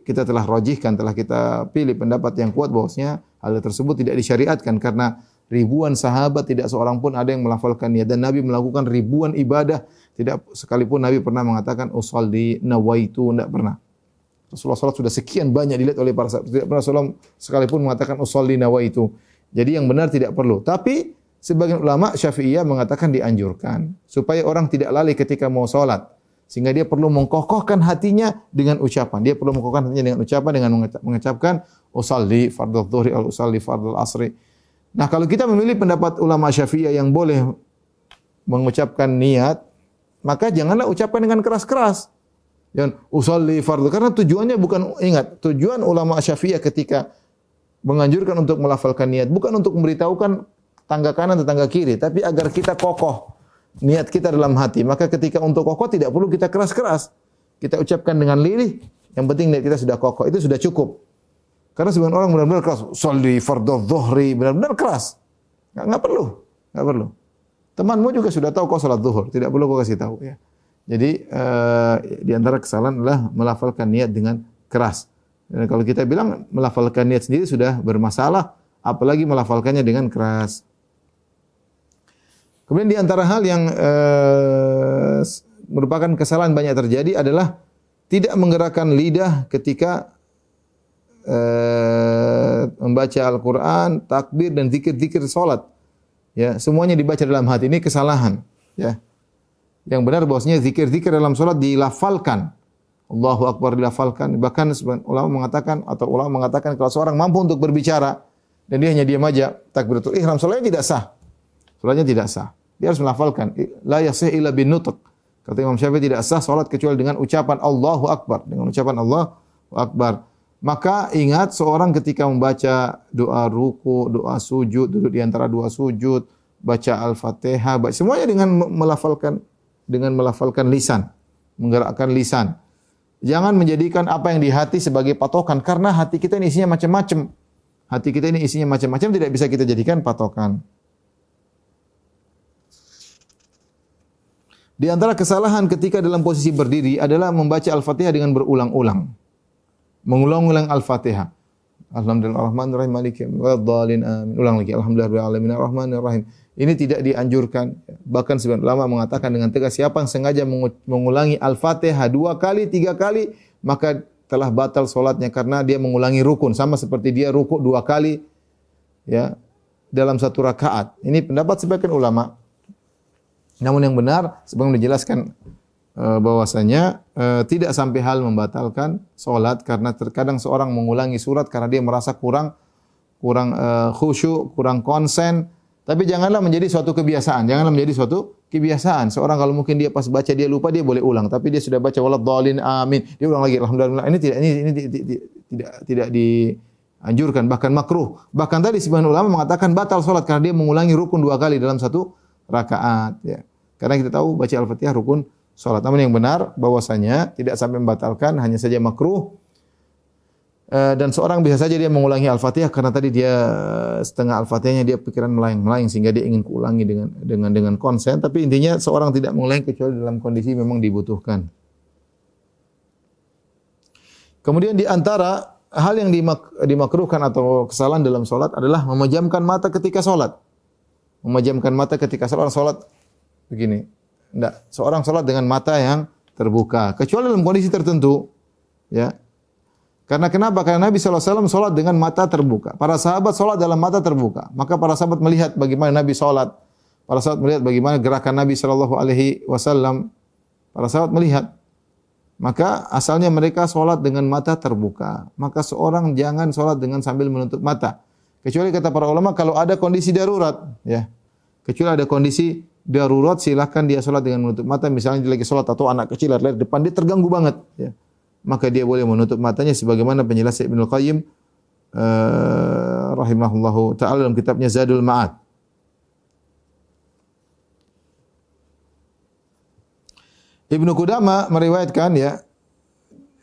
kita telah rajihkan, telah kita pilih pendapat yang kuat bahwasanya hal tersebut tidak disyariatkan karena ribuan sahabat tidak seorang pun ada yang melafalkan niat, dan Nabi melakukan ribuan ibadah, tidak sekalipun Nabi pernah mengatakan usolli nawaitu, tidak pernah. Rasulullah salat sudah sekian banyak dilihat oleh para sahabat. Tidak pernah Rasulullah sekalipun mengatakan usolli nawaitu. Jadi yang benar tidak perlu. Tapi sebagian ulama Syafi'iyah mengatakan dianjurkan supaya orang tidak lalai ketika mau salat. Sehingga dia perlu mengkokohkan hatinya dengan ucapan. Dia perlu mengkokohkan hatinya dengan ucapan dengan mengucapkan usolli fardhu dhuhri al usolli fardhu asri. Nah, kalau kita memilih pendapat ulama Syafi'iyah yang boleh mengucapkan niat, maka janganlah ucapkan dengan keras-keras. Jangan usolli fardhu, karena tujuannya bukan, ingat, tujuan ulama Syafi'iyah ketika menganjurkan untuk melafalkan niat bukan untuk memberitahukan tangga kanan atau tangga kiri, tapi agar kita kokoh niat kita dalam hati. Maka ketika untuk kokoh tidak perlu kita keras-keras. Kita ucapkan dengan lirih, yang penting niat kita sudah kokoh, itu sudah cukup. Karena sebagian orang benar-benar keras, sholli fardhu dhuhri, benar-benar keras. Enggak perlu, enggak perlu. Temanmu juga sudah tahu kau salat zuhur, tidak perlu kau kasih tahu ya. Jadi di antara kesalahan adalah melafalkan niat dengan keras. Dan kalau kita bilang melafalkan niat sendiri sudah bermasalah, apalagi melafalkannya dengan keras. Kemudian di antara hal yang merupakan kesalahan banyak terjadi adalah tidak menggerakkan lidah ketika membaca Al-Quran, takbir dan zikir-zikir salat. Ya, semuanya dibaca dalam hati. Ini kesalahan. Ya, yang benar bahwasanya zikir-zikir dalam salat dilafalkan. Allahu Akbar dilafalkan. Bahkan ulama mengatakan kalau seorang mampu untuk berbicara dan dia hanya diam aja, takbiratul ihram, salatnya tidak sah. Salatnya tidak sah. Dia harus melafalkan. La yasih illa bin nutq. Kata Imam Syafi'i tidak sah salat kecuali dengan ucapan Allahu Akbar, dengan ucapan Allahu Akbar. Maka ingat seorang ketika membaca doa ruku, doa sujud, duduk di antara dua sujud, baca Al-Fatihah, semuanya dengan melafalkan lisan, menggerakkan lisan. Jangan menjadikan apa yang di hati sebagai patokan, karena hati kita ini isinya macam-macam. Hati kita ini isinya macam-macam, tidak bisa kita jadikan patokan. Di antara kesalahan ketika dalam posisi berdiri adalah membaca Al-Fatihah dengan berulang-ulang. Mengulang-ulang Al-Fatihah. Alhamdulillahirrahmanirrahim maliki yaumiddin amin. Ulang lagi. Alhamdulillahirabbil alamin arrahmanirrahim. Ini tidak dianjurkan. Bahkan sebagian ulama mengatakan dengan tegas, siapa yang sengaja mengulangi Al-Fatihah 2 kali, 3 kali, maka telah batal salatnya karena dia mengulangi rukun, sama seperti dia rukuk 2 kali ya dalam satu rakaat. Ini pendapat sebagian ulama. Namun yang benar sebagaimana dijelaskan bahwasanya tidak sampai hal membatalkan salat, karena terkadang seorang mengulangi surat karena dia merasa kurang khusyuk, kurang konsen. Tapi janganlah menjadi suatu kebiasaan. Janganlah menjadi suatu kebiasaan. Seorang kalau mungkin dia pas baca dia lupa, dia boleh ulang. Tapi dia sudah baca waladhdallin amin, dia ulang lagi alhamdulillah. Ini tidak dianjurkan, bahkan makruh. Bahkan tadi sebagian ulama mengatakan batal salat karena dia mengulangi rukun 2 kali dalam satu rakaat ya. Karena kita tahu baca Al-Fatihah rukun salat. Namun yang benar bahwasanya tidak sampai membatalkan, hanya saja makruh. Dan seorang bisa saja dia mengulangi Al-Fatihah karena tadi dia setengah Al-Fatihahnya dia pikiran melayang-layang sehingga dia ingin ulangi dengan konsen. Tapi intinya seorang tidak mengulangi kecuali dalam kondisi memang dibutuhkan. Kemudian di antara hal yang dimakruhkan atau kesalahan dalam salat adalah memejamkan mata ketika salat. Memejamkan mata ketika salat begini. Enggak, seorang salat dengan mata yang terbuka kecuali dalam kondisi tertentu. Ya. Karena kenapa? Karena Nabi SAW salat dengan mata terbuka. Para sahabat salat dalam mata terbuka. Maka para sahabat melihat bagaimana Nabi salat. Para sahabat melihat bagaimana gerakan Nabi SAW. Para sahabat melihat. Maka asalnya mereka salat dengan mata terbuka. Maka seorang jangan salat dengan sambil menutup mata. Kecuali kata para ulama kalau ada kondisi darurat, ya. Kecuali ada kondisi darurat, silakan dia salat dengan menutup mata. Misalnya dia lagi salat atau anak kecil lihat depan dia terganggu banget, ya. Maka dia boleh menutup matanya sebagaimana penjelasan Ibnu Qayyim rahimahullahu taala dalam kitabnya Zadul Ma'ad. Ibnu Qudamah meriwayatkan ya,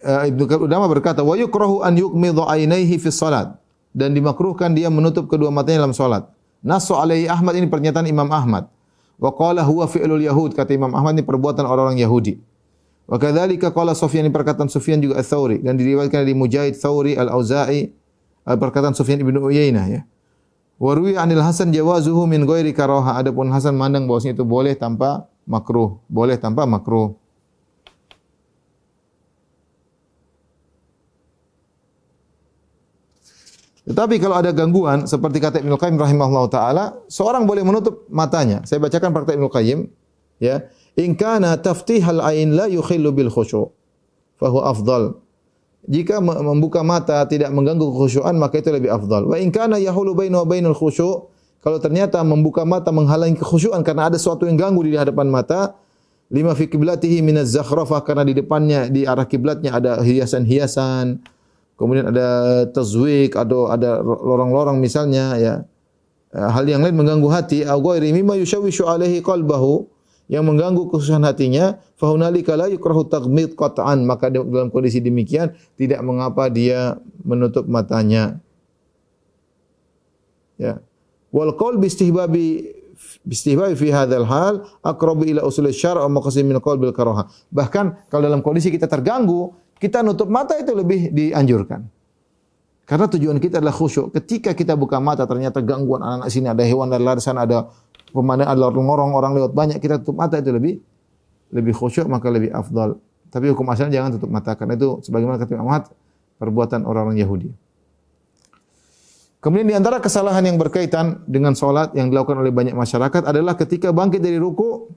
Ibnu Qudamah berkata, "Wa yukrahu an yughmidha 'ainaihi fi shalat." Dan dimakruhkan dia menutup kedua matanya dalam salat. Nassu alaihi Ahmad, ini pernyataan Imam Ahmad. Wa qala huwa fi'lul yahud, kata Imam Ahmad ini perbuatan orang-orang Yahudi. Wa kadzalika qala Sufyan, ini perkataan Sufyan juga Ats-Tsauri, dan diriwayatkan dari Mujahid, Tsauri, Al-Auza'i, perkataan Sufyan ibnu Uyainah ya. Wa ruwiya 'anil Hasan jawazuhu min ghairi karaha. Adapun Hasan mandang bahwasanya itu boleh tanpa makruh, boleh tanpa makruh. Tetapi kalau ada gangguan seperti kata Ibnu Qayyim rahimahullahu taala, seorang boleh menutup matanya. Saya bacakan praktek Ibnu Qayyim, ya. In kana taftihal ain la yukhillu bil khusyu' fa huwa afdal. Jika membuka mata tidak mengganggu kekhusyuan, maka itu lebih afdal. Wa in kana yahulu bainahu wa bainal khusyu', kalau ternyata membuka mata menghalangi kekhusyuan karena ada sesuatu yang ganggu di hadapan mata, lima fi qiblatihi minaz zakhrafah, karena di depannya di arah kiblatnya ada hiasan-hiasan, kemudian ada tazwik, ada lorong-lorong misalnya, ya. Hal yang lain mengganggu hati, au ghairi mimma yushawwishu alaihi qalbahu, yang mengganggu kekhusyuan hatinya, fa hunalika la yukrahu taghmid qat'an, maka dalam kondisi demikian tidak mengapa dia menutup matanya. Ya. Wal qaul bistihbabi fi hadzal hal aqrabu ila usul syar' wa maqasid min qaul bil karahah. Bahkan kalau dalam kondisi kita terganggu, kita nutup mata itu lebih dianjurkan. Karena tujuan kita adalah khusyuk. Ketika kita buka mata ternyata gangguan anak-anak sini, ada hewan dari luar sana, ada pemandangan, ada lorong-lorong, orang lewat banyak, kita tutup mata itu lebih khusyuk, maka lebih afdal. Tapi hukum asalnya jangan tutup mata, karena itu sebagaimana kata Imam Ahmad, perbuatan orang-orang Yahudi. Kemudian di antara kesalahan yang berkaitan dengan salat yang dilakukan oleh banyak masyarakat adalah ketika bangkit dari ruku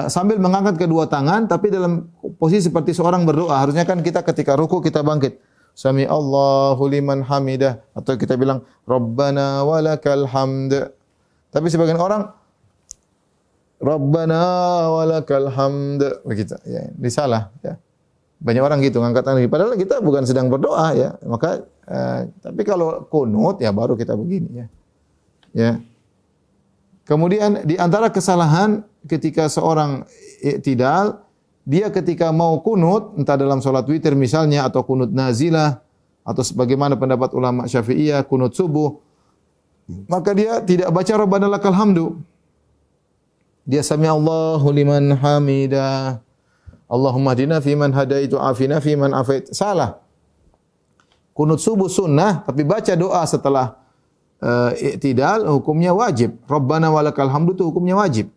sambil mengangkat kedua tangan, tapi dalam posisi seperti seorang berdoa. Harusnya kan kita ketika ruku kita bangkit, Sami Allahu liman hamidah, atau kita bilang Rabbana walakal hamd. Tapi sebagian orang Rabbana walakal hamd begitu, ya. Ini salah, ya. Banyak orang gitu ngangkat tangan, padahal kita bukan sedang berdoa, ya. Maka tapi kalau kunut ya baru kita begini, ya. Ya. Kemudian di antara kesalahan ketika seorang i'tidal, dia ketika mau kunut, entah dalam salat witir misalnya, atau kunut nazilah, atau sebagaimana pendapat ulama Syafi'iyah, kunut subuh, maka dia tidak baca Rabbana lakal hamdu. Dia sami Allahu liman hamidah, Allahumma hdina fiman hadaitu, afina fiman afait. Salah. Kunut subuh sunnah, tapi baca doa setelah i'tidal hukumnya wajib. Rabbana walakal hamdu itu hukumnya wajib.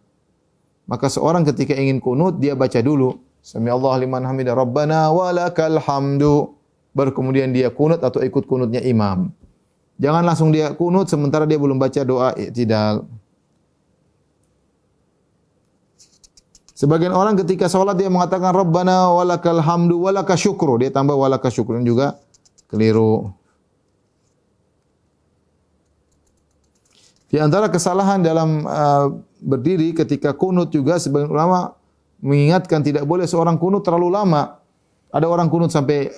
Maka seorang ketika ingin kunut, dia baca dulu Sami Allah liman hamidah, Rabbana walakal hamdu, baru kemudian dia kunut atau ikut kunutnya imam. Jangan langsung dia kunut sementara dia belum baca doa i'tidal. Sebagian orang ketika salat dia mengatakan Rabbana walakal hamdu walaka syukru, dia tambah walaka syukru, juga keliru. Di antara kesalahan dalam berdiri ketika kunut juga sebagian ulama mengingatkan tidak boleh seorang kunut terlalu lama. Ada orang kunut sampai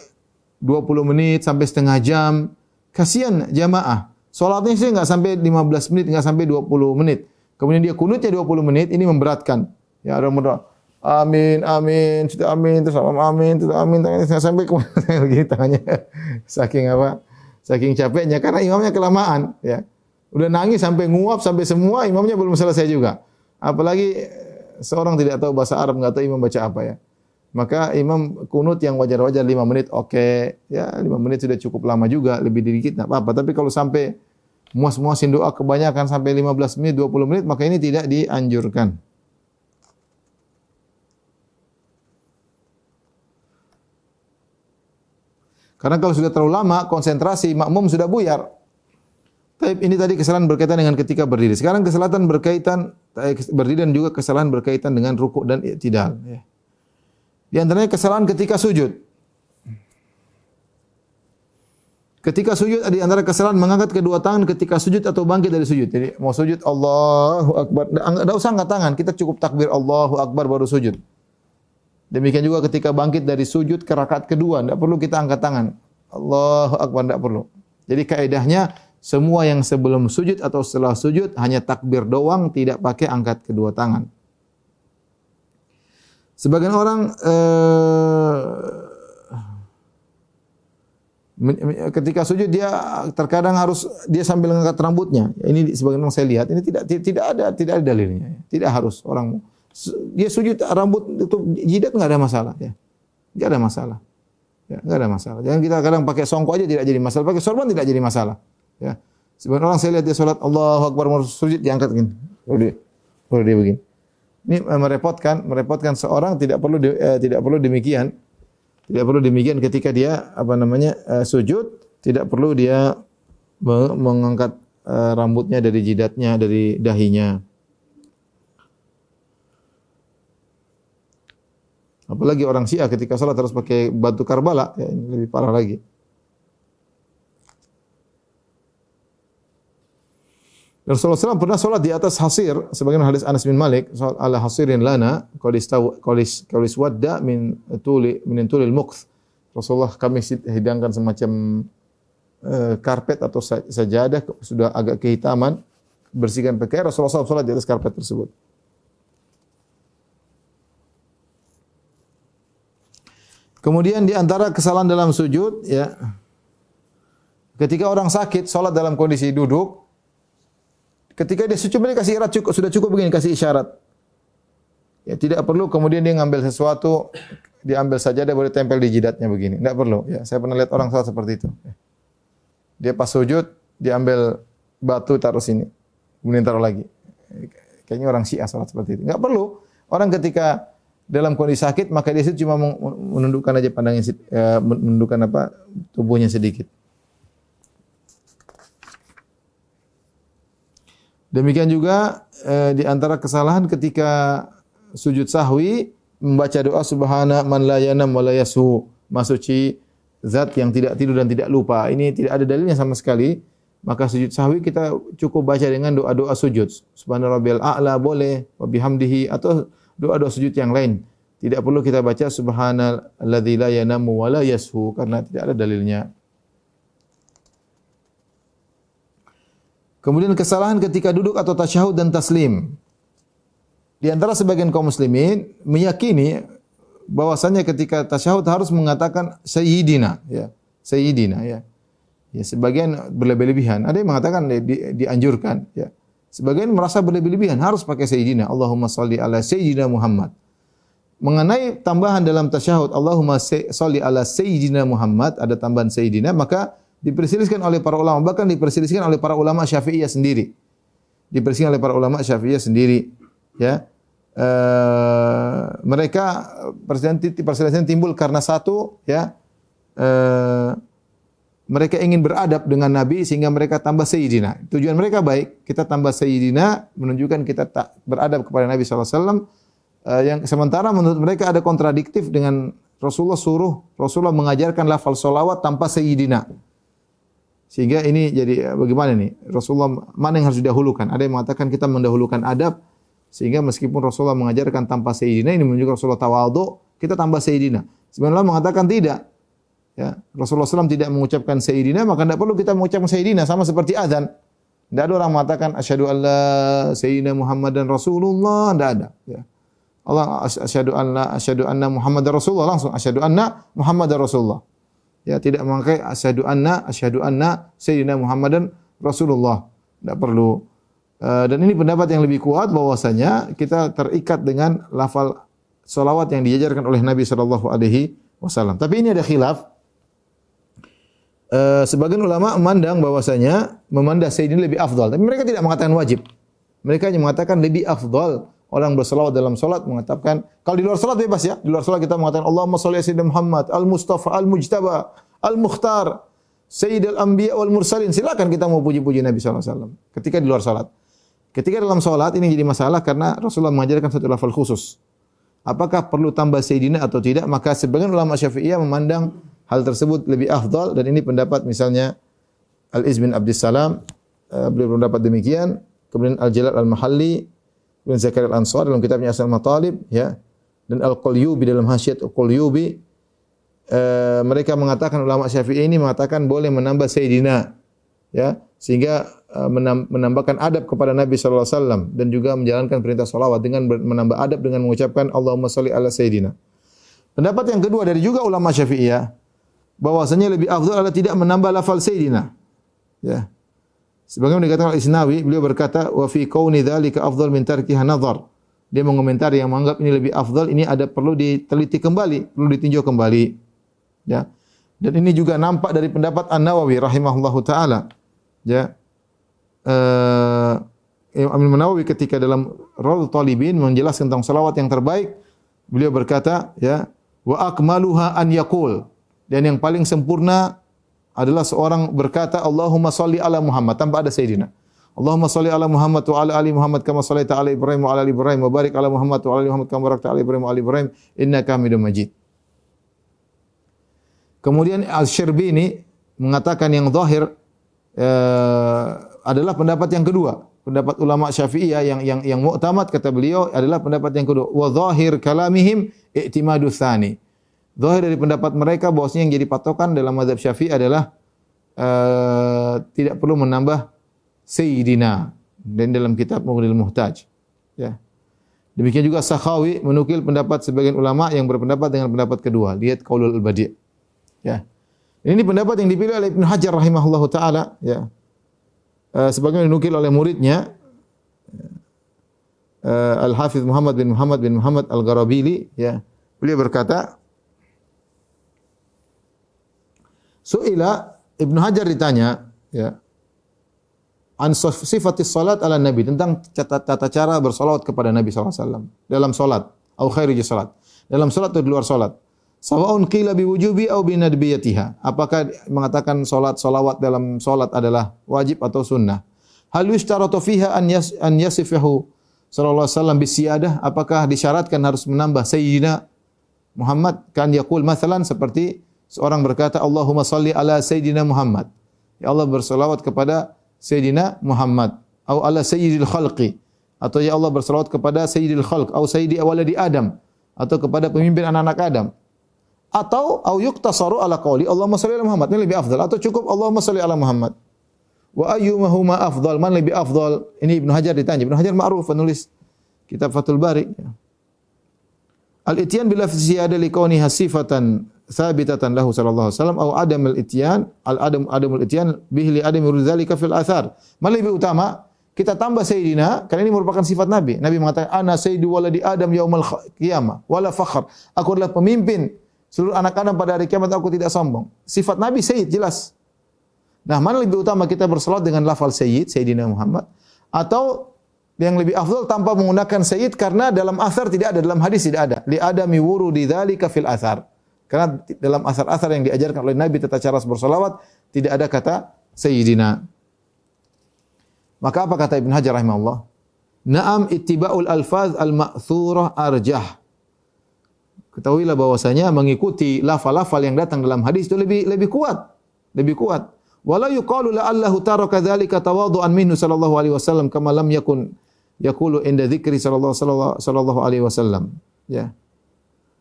20 menit sampai setengah jam. Kasihan jamaah. Salatnya sih enggak sampai 15 menit, enggak sampai 20 menit. Kemudian dia kunutnya 20 menit, ini memberatkan. Ya, ada berdoa, amin, amin, sudah amin, terus amin, terus amin, sampai kemana lagi tangannya. Saking apa? Saking capeknya, karena imamnya kelamaan. Ya. Udah nangis sampai nguap, sampai semua, imamnya belum selesai juga. Apalagi seorang tidak tahu bahasa Arab, enggak tahu imam baca apa, ya. Maka imam kunut yang wajar-wajar 5 menit, oke. Ya, 5 menit sudah cukup lama juga, lebih dikit enggak apa-apa. Tapi kalau sampai muas-muasin doa kebanyakan sampai 15 menit, 20 menit, maka ini tidak dianjurkan. Karena kalau sudah terlalu lama, konsentrasi makmum sudah buyar. Tapi ini tadi kesalahan berkaitan dengan ketika berdiri. Sekarang kesalahan berkaitan berdiri dan juga kesalahan berkaitan dengan rukuk dan i'tidal. Di antaranya kesalahan ketika sujud. Ketika sujud, di antara kesalahan mengangkat kedua tangan ketika sujud atau bangkit dari sujud. Jadi mau sujud Allahu Akbar, enggak usah angkat tangan, kita cukup takbir Allahu Akbar baru sujud. Demikian juga ketika bangkit dari sujud ke rakaat kedua, tidak perlu kita angkat tangan. Allahu Akbar, tidak perlu. Jadi kaidahnya semua yang sebelum sujud atau setelah sujud hanya takbir doang, tidak pakai angkat kedua tangan. Sebagian orang ketika sujud dia terkadang harus dia sambil mengangkat rambutnya. Ini sebagian orang saya lihat ini tidak ada dalilnya. Tidak harus orang dia sujud rambut itu jidat enggak ada masalah, ya. Enggak ada masalah. Ya, enggak ada masalah. Jangan kita kadang pakai songkok aja tidak jadi masalah, pakai sorban tidak jadi masalah. Ya. Sebagian orang saya lihat dia salat Allahu Akbar mau sujud diangkat gini. Baru dia begini. Ini merepotkan seorang, tidak perlu demikian. Tidak perlu demikian ketika dia sujud, Tidak perlu dia mengangkat rambutnya dari jidatnya, dari dahinya. Apalagi orang Syiah ketika salat harus pakai batu Karbala, ya, ini lebih parah lagi. Rasulullah SAW pernah salat di atas hasir, sebagaimana hadis Anas bin Malik, ala hasirin lana qalis wadda min tulil mukth. Rasulullah kami hidangkan semacam karpet atau sajadah sudah agak kehitaman, bersihkan pakaian. Rasulullah SAW salat di atas karpet tersebut. Kemudian di antara kesalahan dalam sujud, ya, ketika orang sakit salat dalam kondisi duduk, ketika dia sujud dia kasih isyarat sudah cukup begini, kasih isyarat. Ya, tidak perlu kemudian dia ngambil sesuatu, diambil saja dia boleh tempel di jidatnya begini. Tidak perlu. Ya, saya pernah lihat orang salat seperti itu. Dia pas sujud, diambil batu taruh sini, kemudian taruh lagi. Kayaknya orang Syiah salat seperti itu. Tidak perlu. Orang ketika dalam kondisi sakit maka dia cuma menundukkan aja pandangnya, menundukkan tubuhnya sedikit. Demikian juga di antara kesalahan ketika sujud sahwi membaca doa subhana man la yanam wa la yashu, maha suci zat yang tidak tidur dan tidak lupa. Ini tidak ada dalilnya sama sekali. Maka sujud sahwi kita cukup baca dengan doa-doa sujud. Subhana rabbiyal a'la boleh, wa bihamdihi, atau doa-doa sujud yang lain. Tidak perlu kita baca subhanalladzi la yanamu wa la yashu karena tidak ada dalilnya. Kemudian kesalahan ketika duduk atau tasyahud dan taslim. Di antara sebagian kaum muslimin meyakini bahwasanya ketika tasyahud harus mengatakan sayyidina, ya. Sayyidina, ya. Ya, sebagian berlebih-lebihan. Ada yang mengatakan dianjurkan, ya. Sebagian merasa berlebih-lebihan harus pakai sayyidina. Allahumma shalli ala sayyidina Muhammad. Mengenai tambahan dalam tasyahud Allahumma shalli ala sayyidina Muhammad, ada tambahan sayyidina, maka diperselisihkan oleh para ulama, bahkan diperselisihkan oleh para ulama Syafi'iyah sendiri. Diperselisihkan oleh para ulama Syafi'iyah sendiri, ya. Mereka perselisihan timbul karena satu, ya. Mereka ingin beradab dengan Nabi sehingga mereka tambah sayyidina. Tujuan mereka baik, kita tambah sayyidina menunjukkan kita tak beradab kepada Nabi SAW. Yang sementara menurut mereka ada kontradiktif dengan Rasulullah mengajarkan lafal sholawat tanpa sayyidina. Sehingga ini jadi bagaimana nih? Rasulullah mana yang harus didahulukan? Ada yang mengatakan kita mendahulukan adab sehingga meskipun Rasulullah mengajarkan tanpa sayyidina, ini menunjukkan Rasulullah tawadhu, kita tambah sayyidina. Sebenarnya mengatakan tidak. Ya, Rasulullah SAW tidak mengucapkan sayyidina, maka tidak perlu kita mengucapkan sayyidina, sama seperti azan. Tidak ada orang mengatakan asyhadu alla sayyidina Muhammadan Rasulullah, tidak ada, ya. Allah asyhadu anna Muhammadar Rasulullah, langsung asyhadu anna Muhammadar Rasulullah. Ya, tidak memakai asyhadu anna sayyidina Muhammadan Rasulullah. Tidak perlu. Dan ini pendapat yang lebih kuat bahwasanya kita terikat dengan lafal salawat yang diajarkan oleh Nabi sallallahu alaihi wasallam. Tapi ini ada khilaf. Sebagian ulama memandang bahwasanya memandang sayyidina lebih afdal, tapi mereka tidak mengatakan wajib. Mereka hanya mengatakan lebih afdal. Orang berselawat dalam salat mengatakan, kalau di luar salat bebas, ya. Di luar salat kita mengatakan Allahumma shalli ala sayyidina Muhammad al-Mustafa al-Mujtaba al-Mukhtar Sayyidul Anbiya wal Mursalin. Silakan kita mau puji-puji Nabi sallallahu alaihi wasallam ketika di luar salat. Ketika dalam salat ini jadi masalah karena Rasulullah mengajarkan satu lafal khusus. Apakah perlu tambah sayyidina atau tidak? Maka sebagian ulama Syafi'iyah memandang hal tersebut lebih afdal, dan ini pendapat misalnya Al-Izz bin Abdissalam, beliau berpendapat demikian. Kemudian Al-Jalal Al-Mahalli, kemudian Zakaria Al-Ansari dalam kitabnya Asal Matalib, ya, dan Al-Qulyubi dalam Hasyiat Al-Qulyubi, mereka mengatakan, ulama Syafi'i ini mengatakan boleh menambah sayyidina, ya, sehingga menambahkan adab kepada Nabi sallallahu alaihi wasallam dan juga menjalankan perintah salawat dengan menambah adab dengan mengucapkan Allahumma shalli ala sayyidina. Pendapat yang kedua dari juga ulama Syafi'iyah bahwasanya lebih afdal adalah tidak menambah lafal sayyidina, ya. Sebagaimana dikatakan oleh Isnawi, beliau berkata wa fi kauni dzalika afdal min tarkiha nadhar. Dia mengomentari yang menganggap ini lebih afdal, ini ada perlu diteliti kembali, perlu ditinjau kembali, ya. Dan ini juga nampak dari pendapat An-Nawawi rahimahullahu taala, ya. Imam An-Nawawi ketika dalam Raudhatul Talibin menjelaskan tentang salawat yang terbaik, beliau berkata, ya, wa akmaluha an yaqul, dan yang paling sempurna adalah seorang berkata Allahumma shalli ala Muhammad tanpa ada sayyidina. Allahumma shalli ala Muhammad wa ala ali Muhammad kama shallaita ala Ibrahim wa ala ali Ibrahim wa barik ala Muhammad wa ala ali Muhammad kama barakta ala Ibrahim wa ala ali Ibrahim innaka Hamidum Majid. Kemudian Al-Syarbini mengatakan yang zahir adalah pendapat yang kedua. Pendapat ulama Syafi'iyah yang mu'tamad kata beliau adalah pendapat yang kedua. Wa zahir kalamihim i'timadu tsani. Zahir dari pendapat mereka bahwasanya yang jadi patokan dalam mazhab Syafi'i adalah tidak perlu menambah sayyidina dan dalam kitab Mughnil Muhtaj. Ya. Demikian juga Sakhawi menukil pendapat sebagian ulama yang berpendapat dengan pendapat kedua. Lihat Qaulul Al-Badi'. Ya. Ini pendapat yang dipilih oleh Ibnu Hajar rahimahullahu taala, ya. Sebagaimana dinukil oleh muridnya Al-Hafiz Muhammad bin Muhammad Al-Gharabili, ya. Beliau berkata, Su'ila Ibnu Hajar ditanya, ya, an sifatis salat ala Nabi, tentang tata cara bersalawat kepada Nabi SAW dalam salat, au khairij salat, dalam salat atau di luar salat. Sawa'un qila biwujubi au binadbiyatiha. Apakah mengatakan salawat dalam salat adalah wajib atau sunnah? Hal yushtaratu fiha an yasifahu sallallahu alaihi wasallam bisiyadah? Apakah disyaratkan harus menambah sayyidina Muhammad? Kan yaqul mathalan seperti seorang berkata Allahumma salli ala sayyidina Muhammad. Ya Allah bersalawat kepada Sayyidina Muhammad, atau ala sayyidil khalqi, atau ya Allah bersalawat kepada sayyidil khalq, atau sayyidi waladi Adam, atau kepada pemimpin anak-anak Adam. Atau au yuktasaru ala qauli Allahumma shalli ala Muhammad, ini lebih afdal, atau cukup Allahumma shalli ala Muhammad. Wa ayyuhuma afdal, man lebih afdal? Ini Ibnu Hajar ditanya. Ibnu Hajar ma'ruf penulis kitab Fathul Bari. Al-ityan bil lafzi ziyada li kauniha sifatan thabitatan lahu sallallahu alaihi wasallam, atau adamul ityan, adamul ityan bihi li adam dzalika fil athar. Man lebih utama kita tambah sayyidina karena ini merupakan sifat Nabi. Nabi mengatakan ana sayyidu waladi Adam yaumul qiyamah wala fakhr. Aku adalah pemimpin seluruh anak Adam pada hari kiamat, aku tidak sombong. Sifat Nabi sayyid jelas. Nah, mana lebih utama kita bersalawat dengan lafal sayyid, sayyidina Muhammad, atau yang lebih afdal tanpa menggunakan sayyid karena dalam athar tidak ada, dalam hadis tidak ada. Li adami wurudi dzalika fil athar. Karena dalam athar-athar yang diajarkan oleh Nabi tata cara bersalawat tidak ada kata sayyidina. Maka apa kata Ibn Hajar rahimahullah? Na'am ittiba'ul alfaz al-ma'thurah arjah. Ketahuilah bahwasanya mengikuti lafal-lafal yang datang dalam hadis itu lebih kuat, lebih kuat. Wala yuqalu la'allahu taraka dzalika tawadhu'an minhu sallallahu alaihi wasallam kama lam yakun yaqulu inda dzikri sallallahu alaihi wasallam. Ya.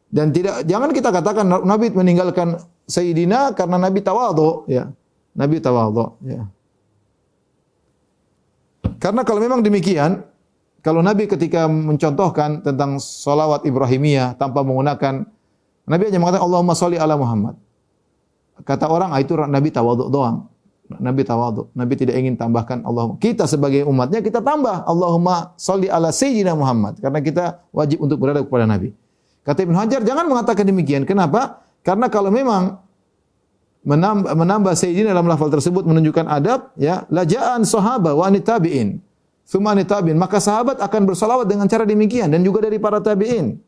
Dan jangan kita katakan Nabi meninggalkan sayyidina karena Nabi tawadhu, ya. Nabi tawadhu, ya. Karena kalau memang demikian, kalau Nabi ketika mencontohkan tentang salawat Ibrahimiyah tanpa menggunakan, Nabi hanya mengatakan Allahumma shalli ala Muhammad. Kata orang, itu Nabi tawadhu doang. Nabi tawadhu. Nabi tidak ingin tambahkan Allahumma. Kita sebagai umatnya kita tambah Allahumma shalli ala sayyidina Muhammad karena kita wajib untuk berada kepada Nabi. Kata Ibnu Hajar, jangan mengatakan demikian. Kenapa? Karena kalau memang menambah sayyidina dalam lafal tersebut menunjukkan adab, ya, laja'an sahaba wa tabi'in. Tsumma tabi'in, maka sahabat akan bersalawat dengan cara demikian dan juga dari para tabi'in.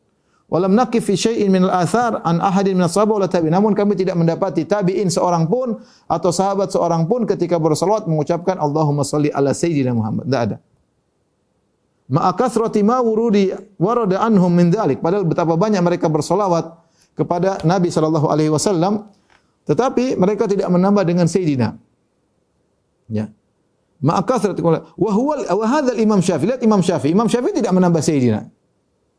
Walam naqif fi syai'in min al-athar an ahadin min as-sahabah wala tabi'in. Namun kami tidak mendapati tabi'in seorang pun atau sahabat seorang pun ketika bersalawat mengucapkan Allahumma shalli ala sayyidina Muhammad. Tidak ada. Ma'a kathrati ma warada anhum min dzalik. Padahal betapa banyak mereka bersalawat kepada Nabi sallallahu alaihi wasallam, tetapi mereka tidak menambah dengan sayyidina. Ya. Ma'a kathrati wa hadzal Imam Syafi'i. Lihat Imam Syafi'i. Imam Syafi'i tidak menambah sayyidina.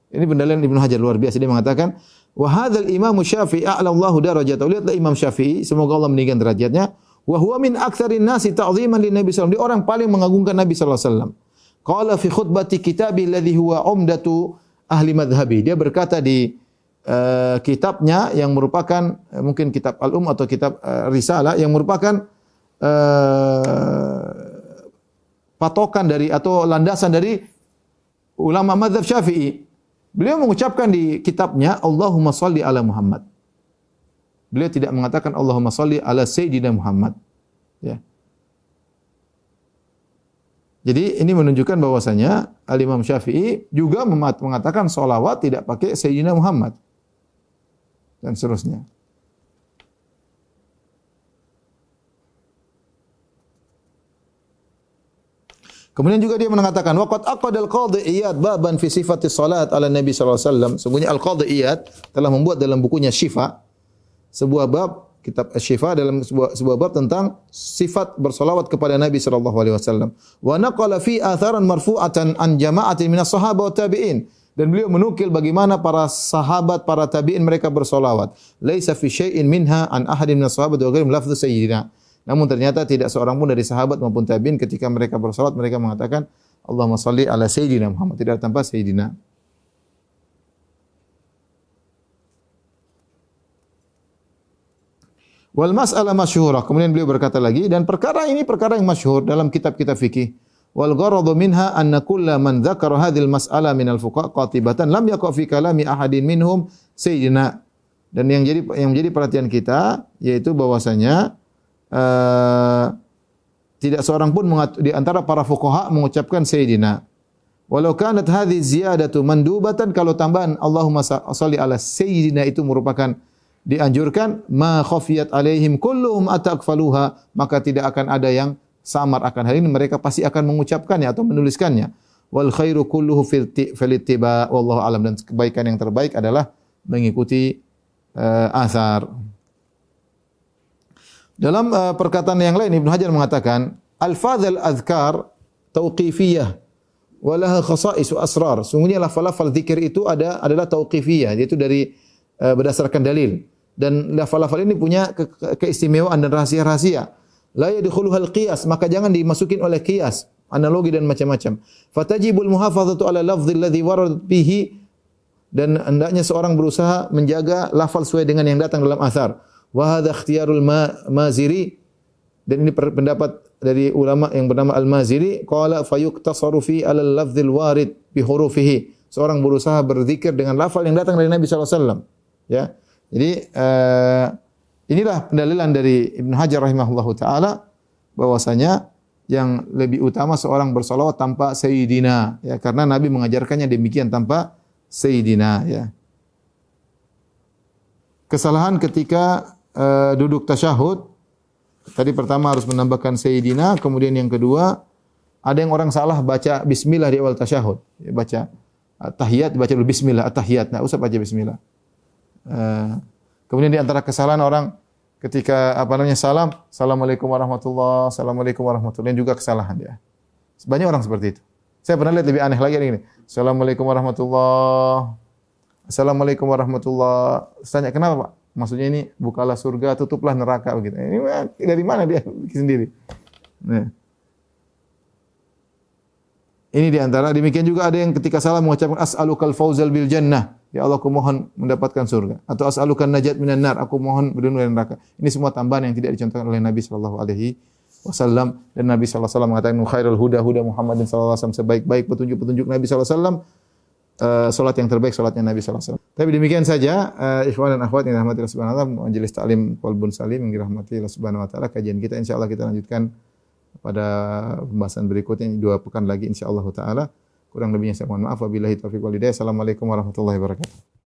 Ini pendalilan Ibnu Hajar luar biasa. Dia mengatakan, wa hadzal Imam Syafi'i a'la Allahu darajatahu. Lihatlah Imam Syafi'i, semoga Allah meninggikan derajatnya. Wa huwa min aktsarin nasi ta'ziman lin Nabi sallallahu alaihi wasallam. Dia orang paling mengagungkan Nabi sallallahu alaihi wasallam. Qala fi khutbati kitabi alladhi huwa umdatu ahli madhhabi. Dia berkata di kitabnya yang merupakan mungkin kitab Al-Um atau kitab Risalah yang merupakan patokan dari atau landasan dari ulama mazhab Syafi'i. Beliau mengucapkan di kitabnya Allahumma shalli ala Muhammad. Beliau tidak mengatakan Allahumma shalli ala sayyidina Muhammad. Ya. Jadi ini menunjukkan bahwasanya Al-Imam Syafi'i juga mengatakan salawat tidak pakai sayyidina Muhammad. Dan seterusnya. Kemudian juga dia mengatakan waqad aqadal qadhi Iyad baban fi sifatis salat ala Nabi sallallahu alaihi wasallam. Sungguhnya Al-Qadhi Iyad telah membuat dalam bukunya Syifa sebuah bab, kitab Syifa, dalam sebuah bab tentang sifat bersolawat kepada Nabi sallallahu alaihi wasallam. Wa naqala fi atharan marfu'atan an jama'atin minas sahabah wa tabi'in. Dan beliau menukil bagaimana para sahabat, para tabi'in mereka bersolawat. Laisa fi syai'in minha an ahadin minas sahabat wa ghairihim lafdhu sayyidina. Namun ternyata tidak seorang pun dari sahabat maupun tabi'in ketika mereka bersolat mereka mengatakan Allahumma salli ala sayyidina Muhammad, tidak tanpa sayyidina. Wal mas'alah masyhurah. Kemudian beliau berkata lagi, dan perkara ini perkara yang masyhur dalam kitab-kitab fikih. Wal gharadu minha anna kulla man dzakara hadhil mas'alah minal fuqaha qatibatan lam yaqa fi kalami ahadin minhum sayyidina. Dan yang jadi perhatian kita yaitu bahwasanya tidak seorang pun di antara para fuqaha mengucapkan sayyidina. Walau kanat hadhihi ziyadatu mandubatan, kalau tambahan Allahumma shalli ala sayyidina itu merupakan dianjurkan, ma khafiyat alaihim kulluhum atakfaluha, maka tidak akan ada yang samar akan hal ini, mereka pasti akan mengucapkannya atau menuliskannya. Wal khairu kulluhu fil ittiba wallahu alam, dan kebaikan yang terbaik adalah mengikuti athar. Dalam perkataan yang lain Ibnu Hajar mengatakan al-fadhal azkar tauqifiyah walaha khasa'is wa asrar. Sungguhnya lafal-lafal zikir itu adalah tauqifiyah, yaitu dari berdasarkan dalil, dan lafal-lafal ini punya keistimewaan dan rahasia-rahasia. La yadkhuluhal qiyas, maka jangan dimasukin oleh qiyas, analogi dan macam-macam. Fatajibul muhafazatu ala lafdhil ladzi warad bihi, dan hendaknya seorang berusaha menjaga lafal sesuai dengan yang datang dalam athar. Wa hadza ikhtiyarul Maziri, dan ini pendapat dari ulama yang bernama Al-Maziri, qala fayuktasaru fi al-lafdzil warid bi hurufihi. Seorang berusaha berzikir dengan lafal yang datang dari Nabi sallallahu alaihi wasallam. Ya. Jadi inilah pendalilan dari Ibnu Hajar rahimahullahu taala bahwasanya yang lebih utama seorang bersolawat tanpa sayyidina, ya, karena Nabi mengajarkannya demikian tanpa sayyidina, ya. Kesalahan ketika duduk tasyahud, tadi pertama harus menambahkan sayyidina, kemudian yang kedua ada yang orang salah baca bismillah di awal tasyahud, ya, baca tahiyat baca dulu bismillah, at-tahiyat, enggak usah baca bismillah. Kemudian di antara kesalahan orang ketika salam, assalamualaikum warahmatullahi, assalamualaikum warahmatullahi, juga kesalahan, ya. Banyak orang seperti itu. Saya pernah lihat lebih aneh lagi ini. Assalamualaikum warahmatullahi, assalamualaikum warahmatullahi. Tanya kenapa, Pak? Maksudnya ini bukalah surga, tutuplah neraka, begitu. Ini dari mana dia bikin sendiri? Nah. Ini di antara, demikian juga ada yang ketika salah mengucapkan as'alukal fauzal bil jannah, ya Allah, aku mohon mendapatkan surga, atau as'alukan najat minan nar, aku mohon berlindung dari neraka. Ini semua tambahan yang tidak dicontohkan oleh Nabi sallallahu alaihi wasallam, dan Nabi sallallahu alaihi wasallam mengatakan khairul huda huda Muhammadin sallallahu alaihi wasallam, sebaik-baik petunjuk-petunjuk Nabi sallallahu alaihi wasallam, salat yang terbaik salatnya Nabi sallallahu alaihi wasallam. Tapi demikian saja ikhwan dan akhwat yang dirahmati Allah Subhanahu wa taala, majelis taklim Qalbun Salim yang dirahmati Allah Subhanahu wa taala, kajian kita insyaallah kita lanjutkan pada pembahasan berikutnya 2 pekan lagi insyaallah taala. Kurang lebihnya saya mohon maaf. Wabillahi taufiq wal hidayah. Assalamualaikum warahmatullahi wabarakatuh.